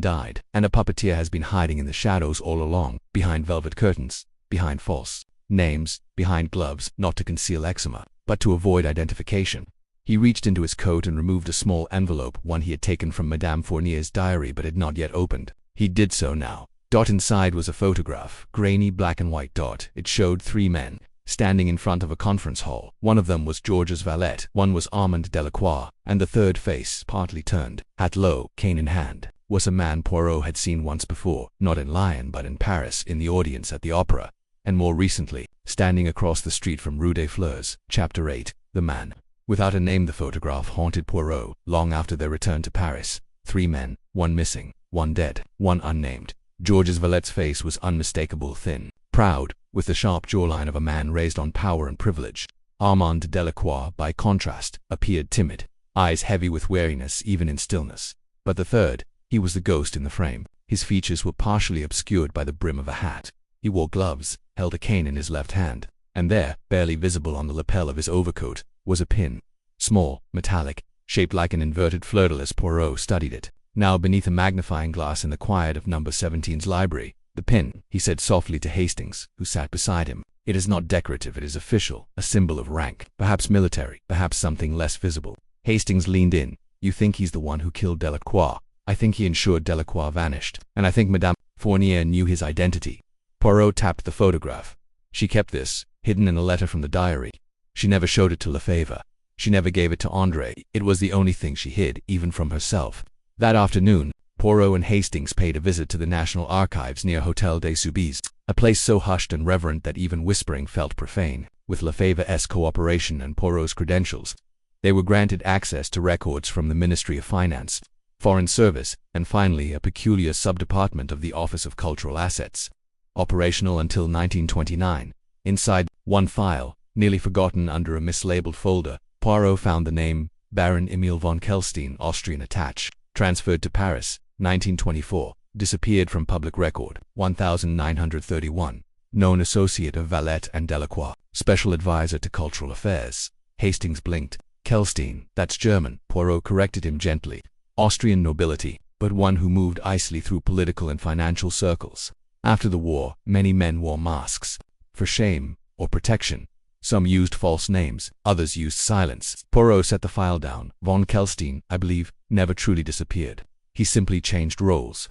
died, and a puppeteer has been hiding in the shadows all along, behind velvet curtains, behind false names, behind gloves, not to conceal eczema, but to avoid identification. He reached into his coat and removed a small envelope, one he had taken from Madame Fournier's diary but had not yet opened. He did so now. Dot inside was a photograph, grainy black and white dot. It showed 3 men, standing in front of a conference hall. One of them was Georges Valette, one was Armand Delacroix, and the third face, partly turned, hat low, cane in hand, was a man Poirot had seen once before, not in Lyon but in Paris, in the audience at the opera, and more recently, standing across the street from Rue des Fleurs. Chapter 8. The Man. Without a name, the photograph haunted Poirot, long after their return to Paris. 3 men, 1 missing, 1 dead, 1 unnamed. Georges Valette's face was unmistakable, thin, proud, with the sharp jawline of a man raised on power and privilege. Armand Delacroix, by contrast, appeared timid, eyes heavy with weariness even in stillness. But the third, he was the ghost in the frame. His features were partially obscured by the brim of a hat. He wore gloves, held a cane in his left hand, and there, barely visible on the lapel of his overcoat, was a pin. Small, metallic, shaped like an inverted fleur-de-lis. As Poirot studied it, now beneath a magnifying glass in the quiet of number 17's library. The pin, he said softly to Hastings, who sat beside him. It is not decorative, it is official, a symbol of rank, perhaps military, perhaps something less visible. Hastings leaned in. You think he's the one who killed Delacroix? I think he ensured Delacroix vanished, and I think Madame Fournier knew his identity. Poirot tapped the photograph. She kept this, hidden in a letter from the diary. She never showed it to Lefebvre. She never gave it to André. It was the only thing she hid, even from herself. That afternoon, Poirot and Hastings paid a visit to the National Archives near Hôtel des Soubise, a place so hushed and reverent that even whispering felt profane. With Lefebvre's cooperation and Poirot's credentials, they were granted access to records from the Ministry of Finance, Foreign Service, and finally a peculiar subdepartment of the Office of Cultural Assets, operational until 1929. Inside one file, nearly forgotten under a mislabeled folder, Poirot found the name Baron Emil von Kelstein, Austrian attached, transferred to Paris, 1924, disappeared from public record, 1931, known associate of Valette and Delacroix, special advisor to cultural affairs. Hastings blinked. Kelstein, that's German, Poirot corrected him gently. Austrian nobility, but one who moved icily through political and financial circles. After the war, many men wore masks, for shame or protection. Some used false names, others used silence. Poirot set the file down. Von Kelstein, I believe, never truly disappeared. He simply changed roles.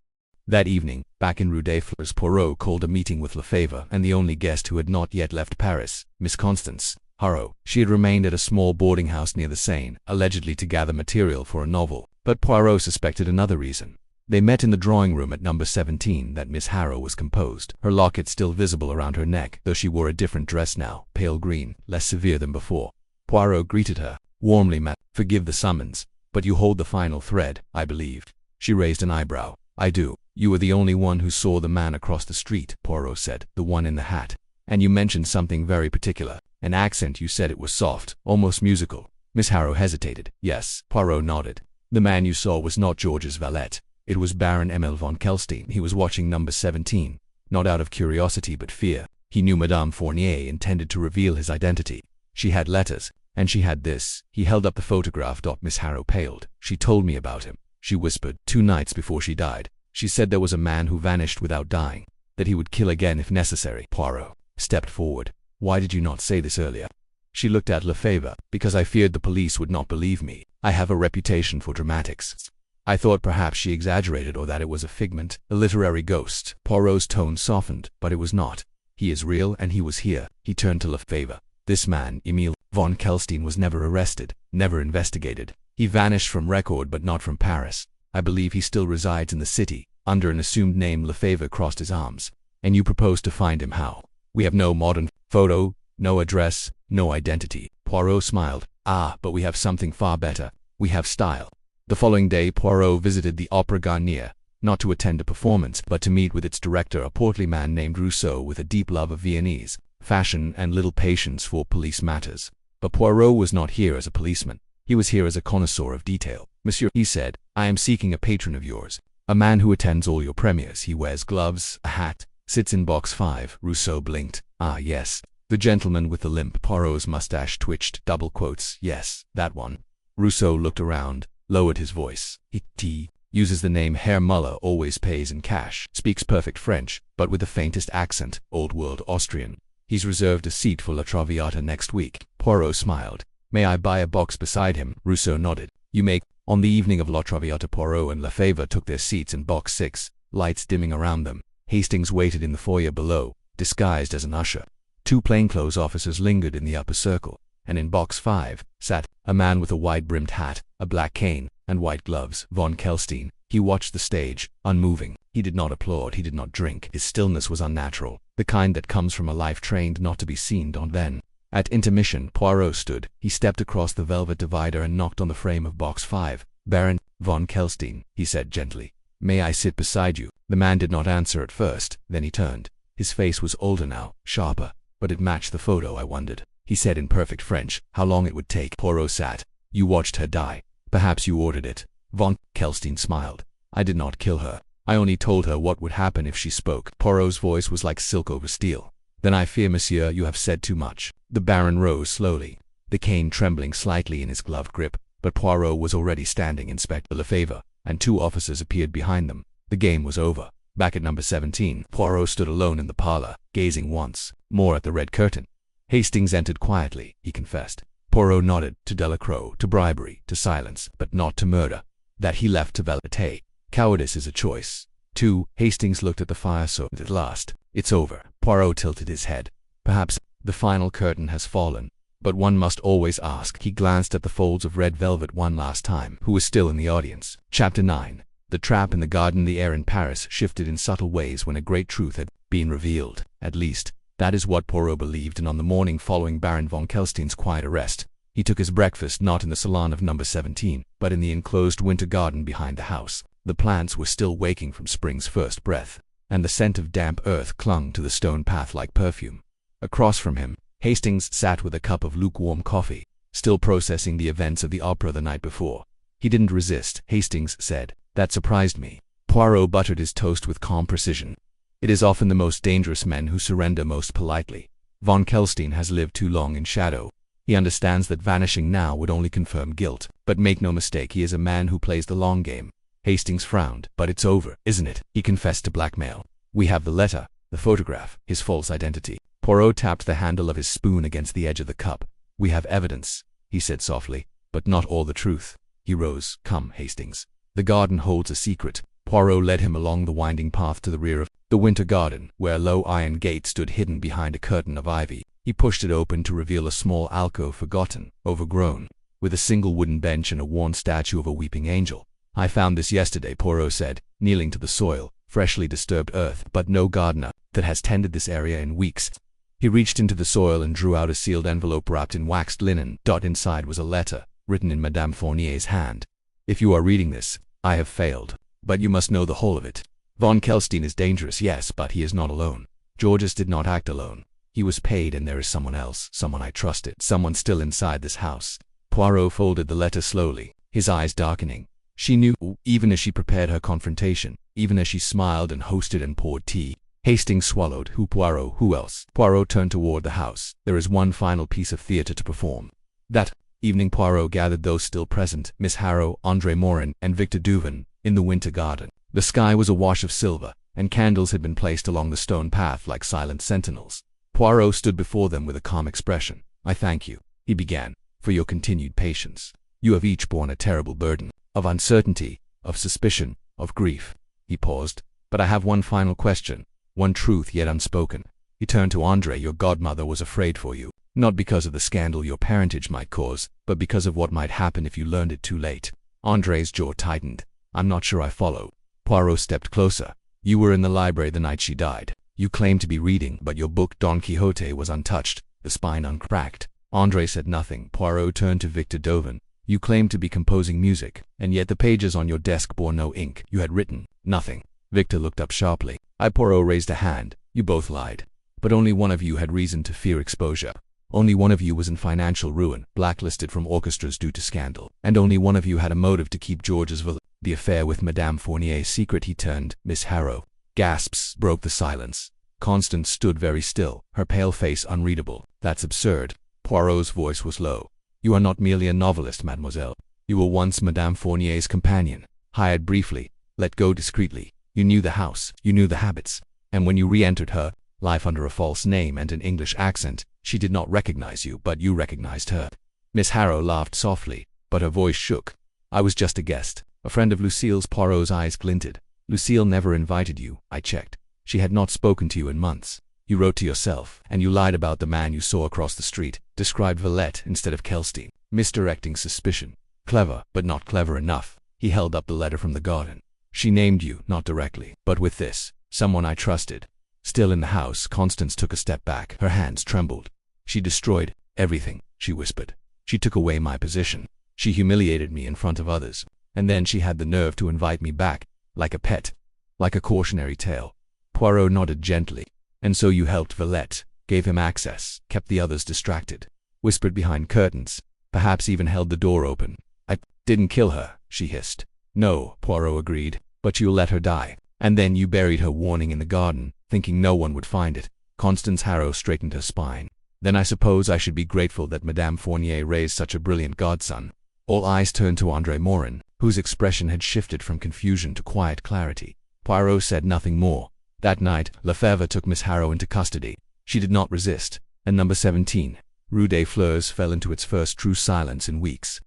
That evening, back in Rue des Fleurs, Poirot called a meeting with Lefebvre and the only guest who had not yet left Paris, Miss Constance Harrow. She had remained at a small boarding house near the Seine, allegedly to gather material for a novel, but Poirot suspected another reason. They met in the drawing room at number 17 that Miss Harrow was composed, her locket still visible around her neck, though she wore a different dress now, pale green, less severe than before. Poirot greeted her warmly. Forgive the summons, but you hold the final thread, I believe. She raised an eyebrow. I do. You were the only one who saw the man across the street, Poirot said, the one in the hat. And you mentioned something very particular, an accent. You said it was soft, almost musical. Miss Harrow hesitated. Yes, Poirot nodded. The man you saw was not Georges Valette. It was Baron Emil von Kelstein. He was watching number 17, not out of curiosity but fear. He knew Madame Fournier intended to reveal his identity. She had letters, and she had this. He held up the photograph. Miss Harrow paled. She told me about him, she whispered. 2 nights before she died, she said there was a man who vanished without dying, that he would kill again if necessary. Poirot stepped forward. Why did you not say this earlier? She looked at Lefebvre. Because I feared the police would not believe me. I have a reputation for dramatics. I thought perhaps she exaggerated or that it was a figment, a literary ghost. Poirot's tone softened, but it was not. He is real and he was here. He turned to Lefebvre. This man, Emile von Kelstein, was never arrested, never investigated. He vanished from record but not from Paris. I believe he still resides in the city, under an assumed name. Lefebvre crossed his arms. And you propose to find him how? We have no modern photo, no address, no identity. Poirot smiled. Ah, but we have something far better. We have style. The following day Poirot visited the Opera Garnier, not to attend a performance, but to meet with its director, a portly man named Rousseau with a deep love of Viennese fashion and little patience for police matters. But Poirot was not here as a policeman. He was here as a connoisseur of detail. Monsieur, he said, I am seeking a patron of yours, a man who attends all your premieres. He wears gloves, a hat, sits in box 5. Rousseau blinked. Ah, yes. The gentleman with the limp. Poirot's mustache twitched. Double quotes. Yes, that one. Rousseau looked around, lowered his voice. He uses the name Herr Muller, always pays in cash, speaks perfect French, but with the faintest accent, old-world Austrian. He's reserved a seat for La Traviata next week. Poirot smiled. May I buy a box beside him? Rousseau nodded. You may. On the evening of La Traviata, Poirot and Lefebvre took their seats in box 6, lights dimming around them. Hastings waited in the foyer below, disguised as an usher. 2 plainclothes officers lingered in the upper circle, and in box 5 sat a man with a wide-brimmed hat, a black cane, and white gloves. Von Kelstein. He watched the stage, unmoving. He did not applaud, he did not drink. His stillness was unnatural, the kind that comes from a life trained not to be seen. Then, at intermission, Poirot stood. He stepped across the velvet divider and knocked on the frame of box 5. Baron von Kelstein, he said gently. May I sit beside you? The man did not answer at first, then he turned. His face was older now, sharper, but it matched the photo. I wondered, he said in perfect French, how long it would take. Poirot sat. You watched her die. Perhaps you ordered it. Von Kelstein smiled. I did not kill her. I only told her what would happen if she spoke. Poirot's voice was like silk over steel. Then I fear, monsieur, you have said too much. The Baron rose slowly, the cane trembling slightly in his gloved grip, but Poirot was already standing. Inspector Lefebvre and 2 officers appeared behind them. The game was over. Back at number 17, Poirot stood alone in the parlor, gazing once more at the red curtain. Hastings entered quietly, he confessed. Poirot nodded. To Delacroix, to bribery, to silence, but not to murder. That he left to Valette. Cowardice is a choice. 2. Hastings looked at the fire. So, at last, it's over. Poirot tilted his head. Perhaps the final curtain has fallen. But one must always ask. He glanced at the folds of red velvet one last time. Who was still in the audience? Chapter 9. The trap in the garden. The air in Paris shifted in subtle ways when a great truth had been revealed. At least, that is what Poirot believed, and on the morning following Baron von Kelstein's quiet arrest, he took his breakfast not in the salon of number 17, but in the enclosed winter garden behind the house. The plants were still waking from spring's first breath, and the scent of damp earth clung to the stone path like perfume. Across from him, Hastings sat with a cup of lukewarm coffee, still processing the events of the opera the night before. He didn't resist, Hastings said. That surprised me. Poirot buttered his toast with calm precision. It is often the most dangerous men who surrender most politely. Von Kelstein has lived too long in shadow. He understands that vanishing now would only confirm guilt. But make no mistake, he is a man who plays the long game. Hastings frowned. But it's over, isn't it? He confessed to blackmail. We have the letter, the photograph, his false identity. Poirot tapped the handle of his spoon against the edge of the cup. We have evidence, he said softly, but not all the truth. He rose. Come, Hastings. The garden holds a secret. Poirot led him along the winding path to the rear of the winter garden, where a low iron gate stood hidden behind a curtain of ivy. He pushed it open to reveal a small alcove, forgotten, overgrown, with a single wooden bench and a worn statue of a weeping angel. I found this yesterday, Poirot said, kneeling to the soil, freshly disturbed earth, but no gardener that has tended this area in weeks. He reached into the soil and drew out a sealed envelope wrapped in waxed linen. Inside was a letter, written in Madame Fournier's hand. If you are reading this, I have failed, but you must know the whole of it. Von Kelstein is dangerous, yes, but he is not alone. Georges did not act alone. He was paid, and there is someone else, someone I trusted, someone still inside this house. Poirot folded the letter slowly, his eyes darkening. She knew, even as she prepared her confrontation, even as she smiled and hosted and poured tea. Hastings swallowed. Who, Poirot? Who else? Poirot turned toward the house. There is one final piece of theater to perform. That evening Poirot gathered those still present, Miss Harrow, André Morin, and Victor Duvin, in the winter garden. The sky was a wash of silver, and candles had been placed along the stone path like silent sentinels. Poirot stood before them with a calm expression. "I thank you," he began, "for your continued patience. You have each borne a terrible burden, of uncertainty, of suspicion, of grief." He paused. "But I have one final question, one truth yet unspoken." He turned to André. "Your godmother was afraid for you, not because of the scandal your parentage might cause, but because of what might happen if you learned it too late." André's jaw tightened. "I'm not sure I follow." Poirot stepped closer. "You were in the library the night she died. You claimed to be reading, but your book Don Quixote was untouched, the spine uncracked." André said nothing. Poirot turned to Victor Dovin. "You claimed to be composing music, and yet the pages on your desk bore no ink. You had written nothing." Victor looked up sharply. Poirot raised a hand. "You both lied. But only one of you had reason to fear exposure. Only one of you was in financial ruin, blacklisted from orchestras due to scandal. And only one of you had a motive to keep George's the affair with Madame Fournier secret." He turned. "Miss Harrow." Gasps broke the silence. Constance stood very still, her pale face unreadable. "That's absurd." Poirot's voice was low. "You are not merely a novelist, mademoiselle. You were once Madame Fournier's companion, hired briefly, let go discreetly. You knew the house, you knew the habits. And when you re-entered her life under a false name and an English accent, she did not recognize you, but you recognized her." Miss Harrow laughed softly, but her voice shook. "I was just a guest, a friend of Lucille's." Poirot's eyes glinted. "Lucille never invited you." I checked. "She had not spoken to you in months. You wrote to yourself, and you lied about the man you saw across the street, described Villette instead of Kelstein, misdirecting suspicion. Clever, but not clever enough." He held up the letter from the garden. "She named you, not directly, but with this, someone I trusted." Still in the house, Constance took a step back. Her hands trembled. "She destroyed everything," she whispered. "She took away my position. She humiliated me in front of others. And then she had the nerve to invite me back, like a pet, like a cautionary tale." Poirot nodded gently. "And so you helped Villette, gave him access, kept the others distracted, whispered behind curtains, perhaps even held the door open." "I didn't kill her," she hissed. "No," Poirot agreed, "but you let her die. And then you buried her warning in the garden, thinking no one would find it." Constance Harrow straightened her spine. "Then I suppose I should be grateful that Madame Fournier raised such a brilliant godson." All eyes turned to André Morin, whose expression had shifted from confusion to quiet clarity. Poirot said nothing more. That night, Lefebvre took Miss Harrow into custody. She did not resist, and number 17, Rue des Fleurs, fell into its first true silence in weeks.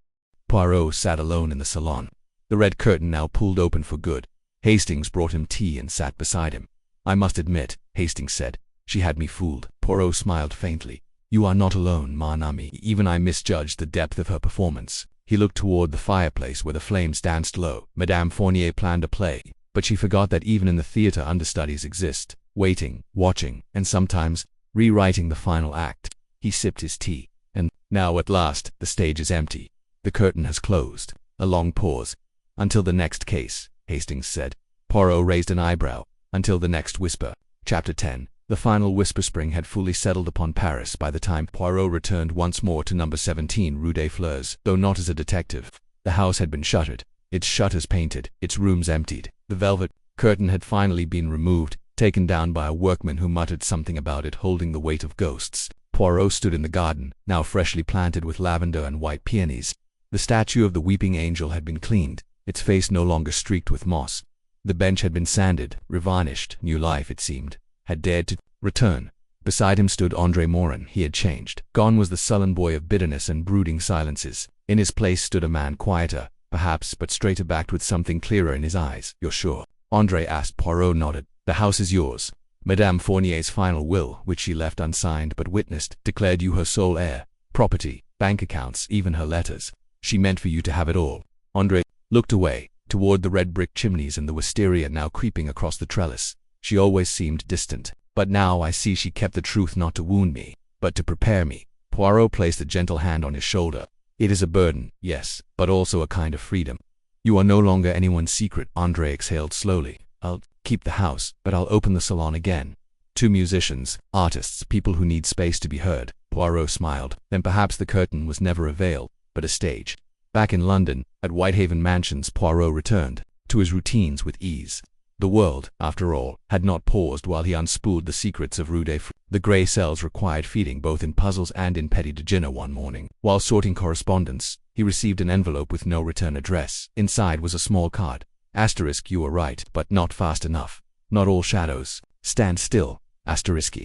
Poirot sat alone in the salon. The red curtain now pulled open for good. Hastings brought him tea and sat beside him. "I must admit," Hastings said, "she had me fooled." Poirot smiled faintly. "You are not alone, mon ami. Even I misjudged the depth of her performance." He looked toward the fireplace where the flames danced low. "Madame Fournier planned a play, but she forgot that even in the theater understudies exist, waiting, watching, and sometimes rewriting the final act." He sipped his tea. "And now at last, the stage is empty. The curtain has closed." A long pause. "Until the next case," Hastings said. Poirot raised an eyebrow. "Until the next whisper." Chapter 10. The final whisper. Spring had fully settled upon Paris by the time Poirot returned once more to number 17 Rue des Fleurs, though not as a detective. The house had been shuttered, its shutters painted, its rooms emptied. The velvet curtain had finally been removed, taken down by a workman who muttered something about it holding the weight of ghosts. Poirot stood in the garden, now freshly planted with lavender and white peonies. The statue of the weeping angel had been cleaned, its face no longer streaked with moss. The bench had been sanded, revarnished. New life, it seemed, had dared to return. Beside him stood André Morin. He had changed. Gone was the sullen boy of bitterness and brooding silences. In his place stood a man quieter, perhaps, but straighter-backed with something clearer in his eyes. "You're sure?" André asked. Poirot nodded. "The house is yours. Madame Fournier's final will, which she left unsigned but witnessed, declared you her sole heir. Property, bank accounts, even her letters. She meant for you to have it all." André looked away, toward the red brick chimneys and the wisteria now creeping across the trellis. "She always seemed distant. But now I see she kept the truth not to wound me, but to prepare me." Poirot placed a gentle hand on his shoulder. "It is a burden, yes, but also a kind of freedom. You are no longer anyone's secret." André exhaled slowly. "I'll keep the house, but I'll open the salon again. 2 musicians, artists, people who need space to be heard." Poirot smiled. Then perhaps the curtain was never a veil, but a stage. Back in London, at Whitehaven Mansions, Poirot returned to his routines with ease. The world, after all, had not paused while he unspooled the secrets of Rue des Fleurs. The grey cells required feeding both in puzzles and in petit déjeuner. One morning, while sorting correspondence, he received an envelope with no return address. Inside was a small card. Asterisk, "You were right, but not fast enough. Not all shadows. Stand still. Asterisk.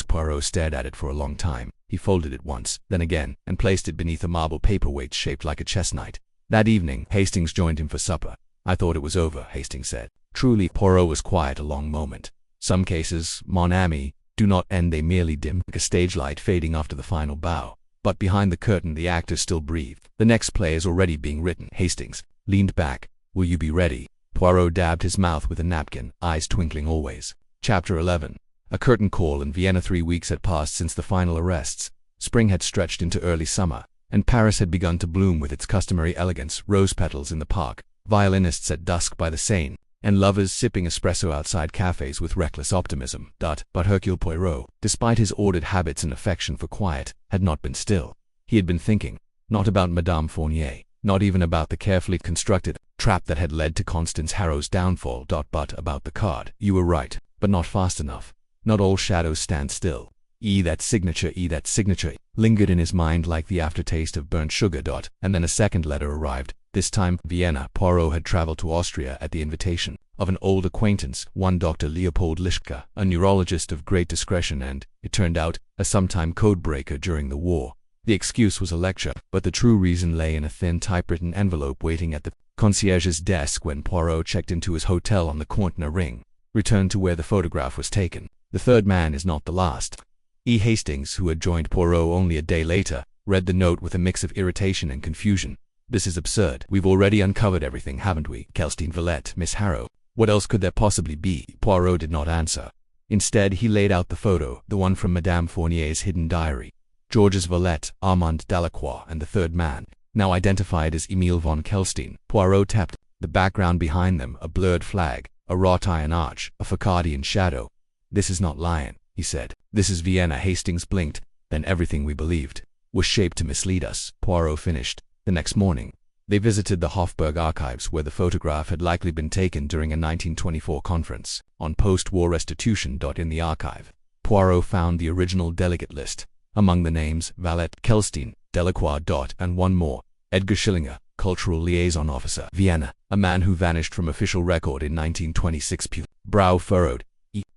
Poirot stared at it for a long time. He folded it once, then again, and placed it beneath a marble paperweight shaped like a chess knight. That evening, Hastings joined him for supper. I thought it was over, Hastings said. Truly, Poirot was quiet a long moment. Some cases, mon ami, do not end, they merely dim, like a stage light fading after the final bow. But behind the curtain the actors still breathed. The next play is already being written. Hastings leaned back. Will you be ready? Poirot dabbed his mouth with a napkin, eyes twinkling always. Chapter 11. A curtain call in Vienna. 3 weeks had passed since the final arrests. Spring had stretched into early summer, and Paris had begun to bloom with its customary elegance, rose petals in the park, violinists at dusk by the Seine, and lovers sipping espresso outside cafes with reckless optimism. But Hercule Poirot, despite his ordered habits and affection for quiet, had not been still. He had been thinking, not about Madame Fournier, not even about the carefully constructed trap that had led to Constance Harrow's downfall, but about the card. You were right, but not fast enough. Not all shadows stand still. That signature lingered in his mind like the aftertaste of burnt sugar. And then a second letter arrived. This time, Vienna. Poirot had traveled to Austria at the invitation of an old acquaintance, one Dr. Leopold Lischka, a neurologist of great discretion and, it turned out, a sometime code-breaker during the war. The excuse was a lecture, but the true reason lay in a thin typewritten envelope waiting at the concierge's desk when Poirot checked into his hotel on the Corner Ring, returned to where the photograph was taken. The third man is not the last. Hastings, who had joined Poirot only a day later, read the note with a mix of irritation and confusion. This is absurd. We've already uncovered everything, haven't we? Kelstein Villette, Miss Harrow. What else could there possibly be? Poirot did not answer. Instead, he laid out the photo, the one from Madame Fournier's hidden diary. Georges Villette, Armand Delacroix, and the third man, now identified as Emile von Kelstein. Poirot tapped the background behind them, a blurred flag, a wrought iron arch, a Facadian shadow. This is not Lyon, he said. This is Vienna. Hastings blinked. Then everything we believed was shaped to mislead us. Poirot finished. The next morning, they visited the Hofburg archives where the photograph had likely been taken during a 1924 conference on post-war restitution. In the archive, Poirot found the original delegate list. Among the names, Villette, Kelstein, Delacroix. And one more, Edgar Schillinger, cultural liaison officer, Vienna, a man who vanished from official record in 1926. Brow furrowed.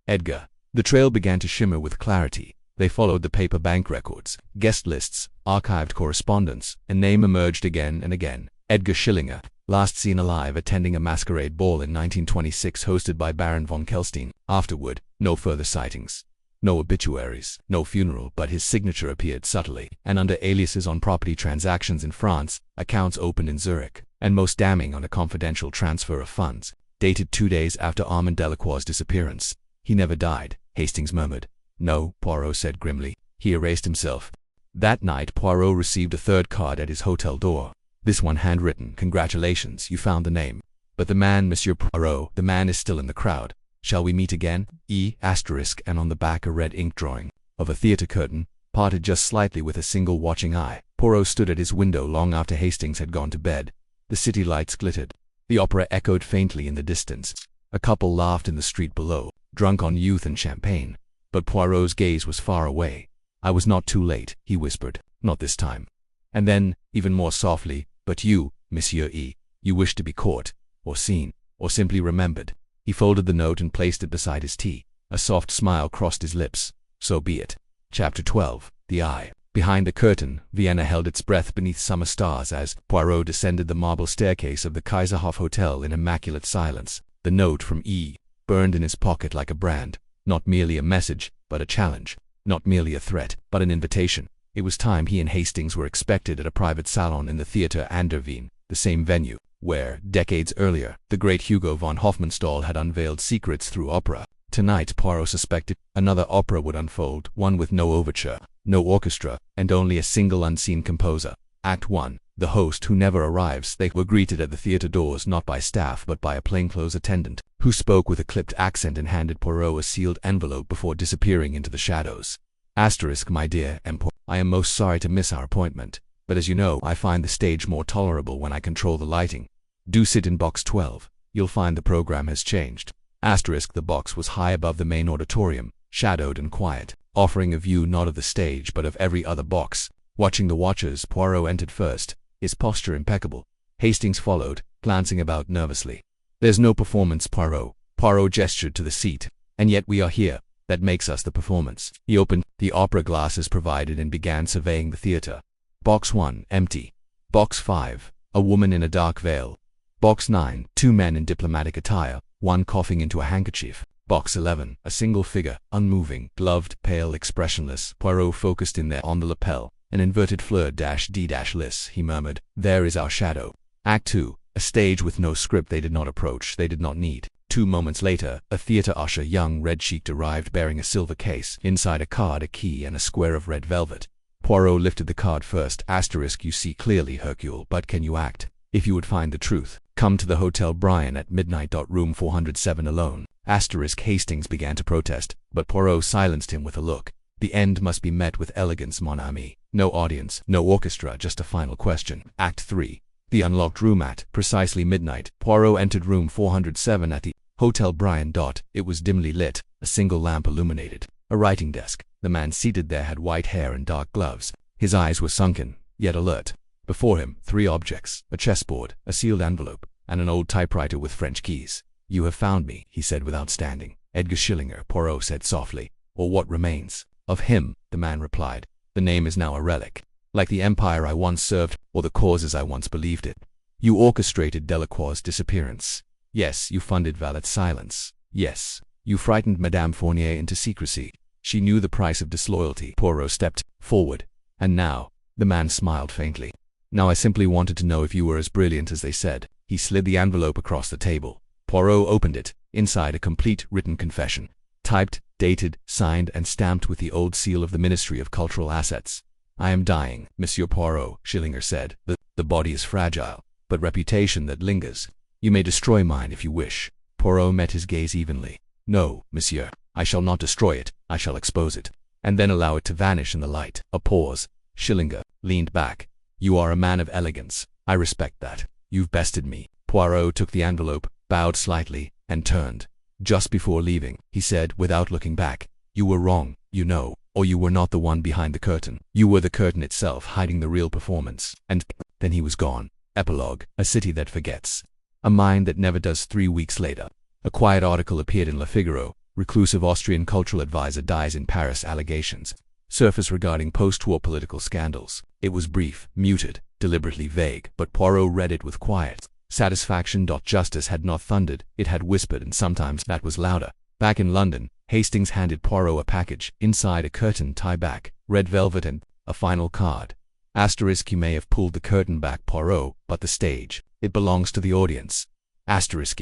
Edgar. The trail began to shimmer with clarity. They followed the paper bank records, guest lists, archived correspondence. A name emerged again and again. Edgar Schillinger, last seen alive attending a masquerade ball in 1926 hosted by Baron von Kelstein. Afterward, no further sightings. No obituaries, no funeral, but his signature appeared subtly, and under aliases on property transactions in France, accounts opened in Zurich, and most damning on a confidential transfer of funds, dated 2 days after Armand Delacroix's disappearance. He never died, Hastings murmured. No, Poirot said grimly. He erased himself. That night, Poirot received a third card at his hotel door. This one handwritten. Congratulations, you found the name. But the man, Monsieur Poirot, the man is still in the crowd. Shall we meet again? And on the back a red ink drawing of a theater curtain, parted just slightly with a single watching eye. Poirot stood at his window long after Hastings had gone to bed. The city lights glittered. The opera echoed faintly in the distance. A couple laughed in the street below, drunk on youth and champagne. But Poirot's gaze was far away. I was not too late, he whispered. Not this time. And then, even more softly, but you, Monsieur you wish to be caught, or seen, or simply remembered. He folded the note and placed it beside his tea. A soft smile crossed his lips. So be it. Chapter 12. The Eye. Behind the curtain, Vienna held its breath beneath summer stars as Poirot descended the marble staircase of the Kaiserhof Hotel in immaculate silence. The note from burned in his pocket like a brand. Not merely a message, but a challenge. Not merely a threat, but an invitation. It was time. He and Hastings were expected at a private salon in the Theater an der Wien, the same venue where, decades earlier, the great Hugo von Hofmannsthal had unveiled secrets through opera. Tonight, Poirot suspected another opera would unfold, one with no overture, no orchestra, and only a single unseen composer. Act 1. The host who never arrives. They were greeted at the theater doors not by staff but by a plainclothes attendant, who spoke with a clipped accent and handed Poirot a sealed envelope before disappearing into the shadows. My dear M. I am most sorry to miss our appointment, but as you know, I find the stage more tolerable when I control the lighting. Do sit in box 12. You'll find the program has changed. The box was high above the main auditorium, shadowed and quiet, offering a view not of the stage but of every other box. Watching the watchers, Poirot entered first, his posture impeccable. Hastings followed, glancing about nervously. There's no performance, Poirot. Poirot gestured to the seat. And yet we are here. that makes us the performance. He opened the opera glasses provided and began surveying the theater. Box 1, empty. Box 5, a woman in a dark veil. Box 9, 2 men in diplomatic attire, one coughing into a handkerchief. Box 11, a single figure, unmoving, gloved, pale, expressionless. Poirot focused in there on the lapel. An inverted fleur-d-lis, he murmured. There is our shadow. Act 2, a stage with no script. They did not approach, they did not need. 2 moments later, a theater usher, young, red-cheeked, arrived bearing a silver case. Inside a card, a key, and a square of red velvet. Poirot lifted the card first. Asterisk, you see clearly, Hercule, but can you act? If you would find the truth, come to the Hotel Brian at midnight. Room 407 alone. Asterisk, Hastings began to protest, but Poirot silenced him with a look. The end must be met with elegance, mon ami. No audience, no orchestra, just a final question. Act 3. The unlocked room at precisely midnight. Poirot entered room 407 at the Hotel Brian. It was dimly lit, a single lamp illuminated. A writing desk. The man seated there had white hair and dark gloves. His eyes were sunken, yet alert. Before him, 3 objects, a chessboard, a sealed envelope, and an old typewriter with French keys. You have found me, he said without standing. Edgar Schillinger, Poirot said softly. Or what remains of him, the man replied. The name is now a relic, like the empire I once served, or the causes I once believed it. You orchestrated Delacroix's disappearance. Yes, you funded Valet's silence. Yes, you frightened Madame Fournier into secrecy. She knew the price of disloyalty. Poirot stepped forward. And now, the man smiled faintly. Now I simply wanted to know if you were as brilliant as they said. He slid the envelope across the table. Poirot opened it. Inside, a complete written confession. Typed, dated, signed, and stamped with the old seal of the Ministry of Cultural Assets. I am dying, Monsieur Poirot, Schillinger said. The body is fragile, but reputation that lingers. You may destroy mine if you wish. Poirot met his gaze evenly. No, monsieur, I shall not destroy it. I shall expose it, and then allow it to vanish in the light. A pause. Schillinger leaned back. You are a man of elegance. I respect that. You've bested me. Poirot took the envelope, bowed slightly, and turned. Just before leaving, he said without looking back, you were wrong, you know, or you were not the one behind the curtain. You were the curtain itself, hiding the real performance. And then he was gone. Epilogue. A city that forgets. A mind that never does. 3 weeks later, a quiet article appeared in Le Figaro. Reclusive Austrian cultural advisor dies in Paris. Allegations surface regarding post-war political scandals. It was brief, muted, deliberately vague, but Poirot read it with quiet satisfaction. Justice had not thundered, it had whispered, and sometimes that was louder. Back in London, Hastings handed Poirot a package. Inside, a curtain tie back, red velvet, and a final card. Asterisk, you may have pulled the curtain back, Poirot, but the stage, it belongs to the audience. Asterisk.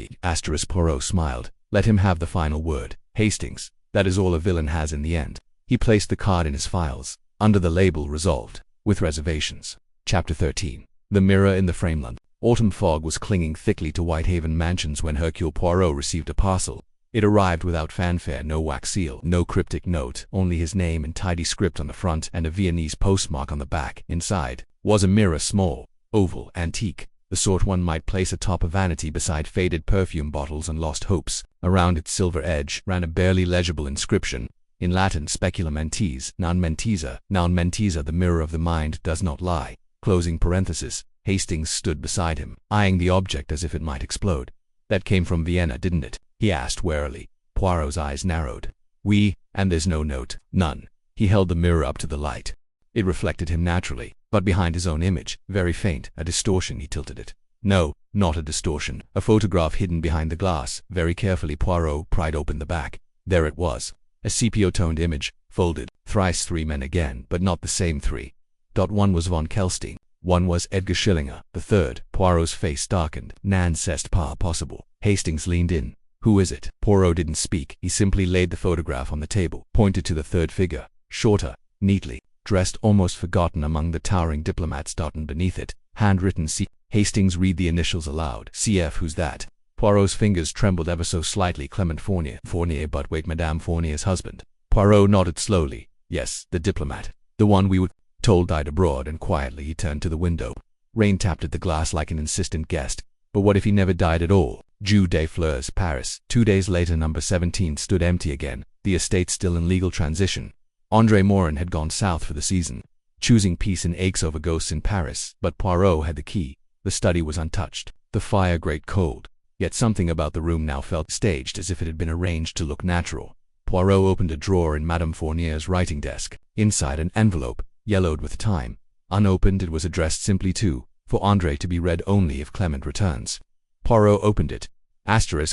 Poirot smiled. Let him have the final word. Hastings, that is all a villain has in the end. He placed the card in his files, under the label resolved, with reservations. Chapter 13. The Mirror in the Frameland. Autumn fog was clinging thickly to Whitehaven Mansions when Hercule Poirot received a parcel. It arrived without fanfare, no wax seal, no cryptic note, only his name in tidy script on the front and a Viennese postmark on the back. Inside was a mirror, small, oval, antique, the sort one might place atop a vanity beside faded perfume bottles and lost hopes. Around its silver edge ran a barely legible inscription. In Latin, specula mentis, non mentisa, the mirror of the mind does not lie. Closing parenthesis. Hastings stood beside him, eyeing the object as if it might explode. That came from Vienna, didn't it? He asked warily. Poirot's eyes narrowed. Oui, and there's no note. None. He held the mirror up to the light. It reflected him naturally, but behind his own image, very faint, a distortion. He tilted it. No, not a distortion. A photograph hidden behind the glass. Very carefully Poirot pried open the back. There it was. A sepia-toned image, folded. Thrice 3 men again, but not the same 3. One was von Kelstein. One was Edgar Schillinger. The third. Poirot's face darkened. Nan c'est pas possible. Hastings leaned in. Who is it? Poirot didn't speak. He simply laid the photograph on the table, pointed to the third figure, shorter, neatly dressed, almost forgotten among the towering diplomats. And beneath it, handwritten C. Hastings read the initials aloud. CF. Who's that? Poirot's fingers trembled ever so slightly. Clement Fournier. Fournier, but wait, Madame Fournier's husband. Poirot nodded slowly. Yes, the diplomat. The one we were told died abroad. And quietly he turned to the window. Rain tapped at the glass like an insistent guest. But what if he never died at all? Jeu des Fleurs, Paris. 2 days later, number 17 stood empty again, the estate still in legal transition. André Morin had gone south for the season, choosing peace in aches over ghosts in Paris, but Poirot had the key. The study was untouched, the fire great cold, yet something about the room now felt staged, as if it had been arranged to look natural. Poirot opened a drawer in Madame Fournier's writing desk. Inside, an envelope, yellowed with time. Unopened, it was addressed simply to, for André, to be read only if Clement returns. Poirot opened it.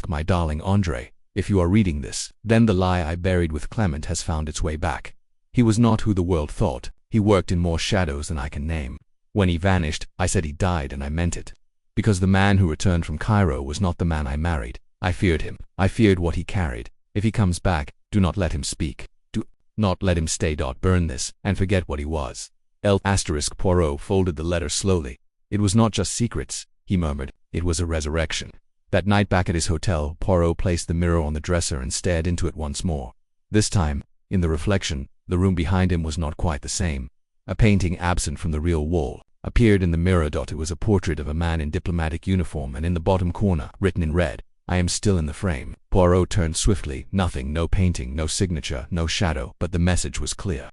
My darling André, if you are reading this, then the lie I buried with Clement has found its way back. He was not who the world thought. He worked in more shadows than I can name. When he vanished, I said he died, and I meant it. Because the man who returned from Cairo was not the man I married. I feared him. I feared what he carried. If he comes back, do not let him speak. Do not let him stay. Burn this, and forget what he was. Poirot folded the letter slowly. It was not just secrets, he murmured. It was a resurrection. That night back at his hotel, Poirot placed the mirror on the dresser and stared into it once more. This time, in the reflection, the room behind him was not quite the same. A painting absent from the real wall appeared in the mirror. It was a portrait of a man in diplomatic uniform, and in the bottom corner, written in red, "I am still in the frame." Poirot turned swiftly. Nothing, no painting, no signature, no shadow, but the message was clear.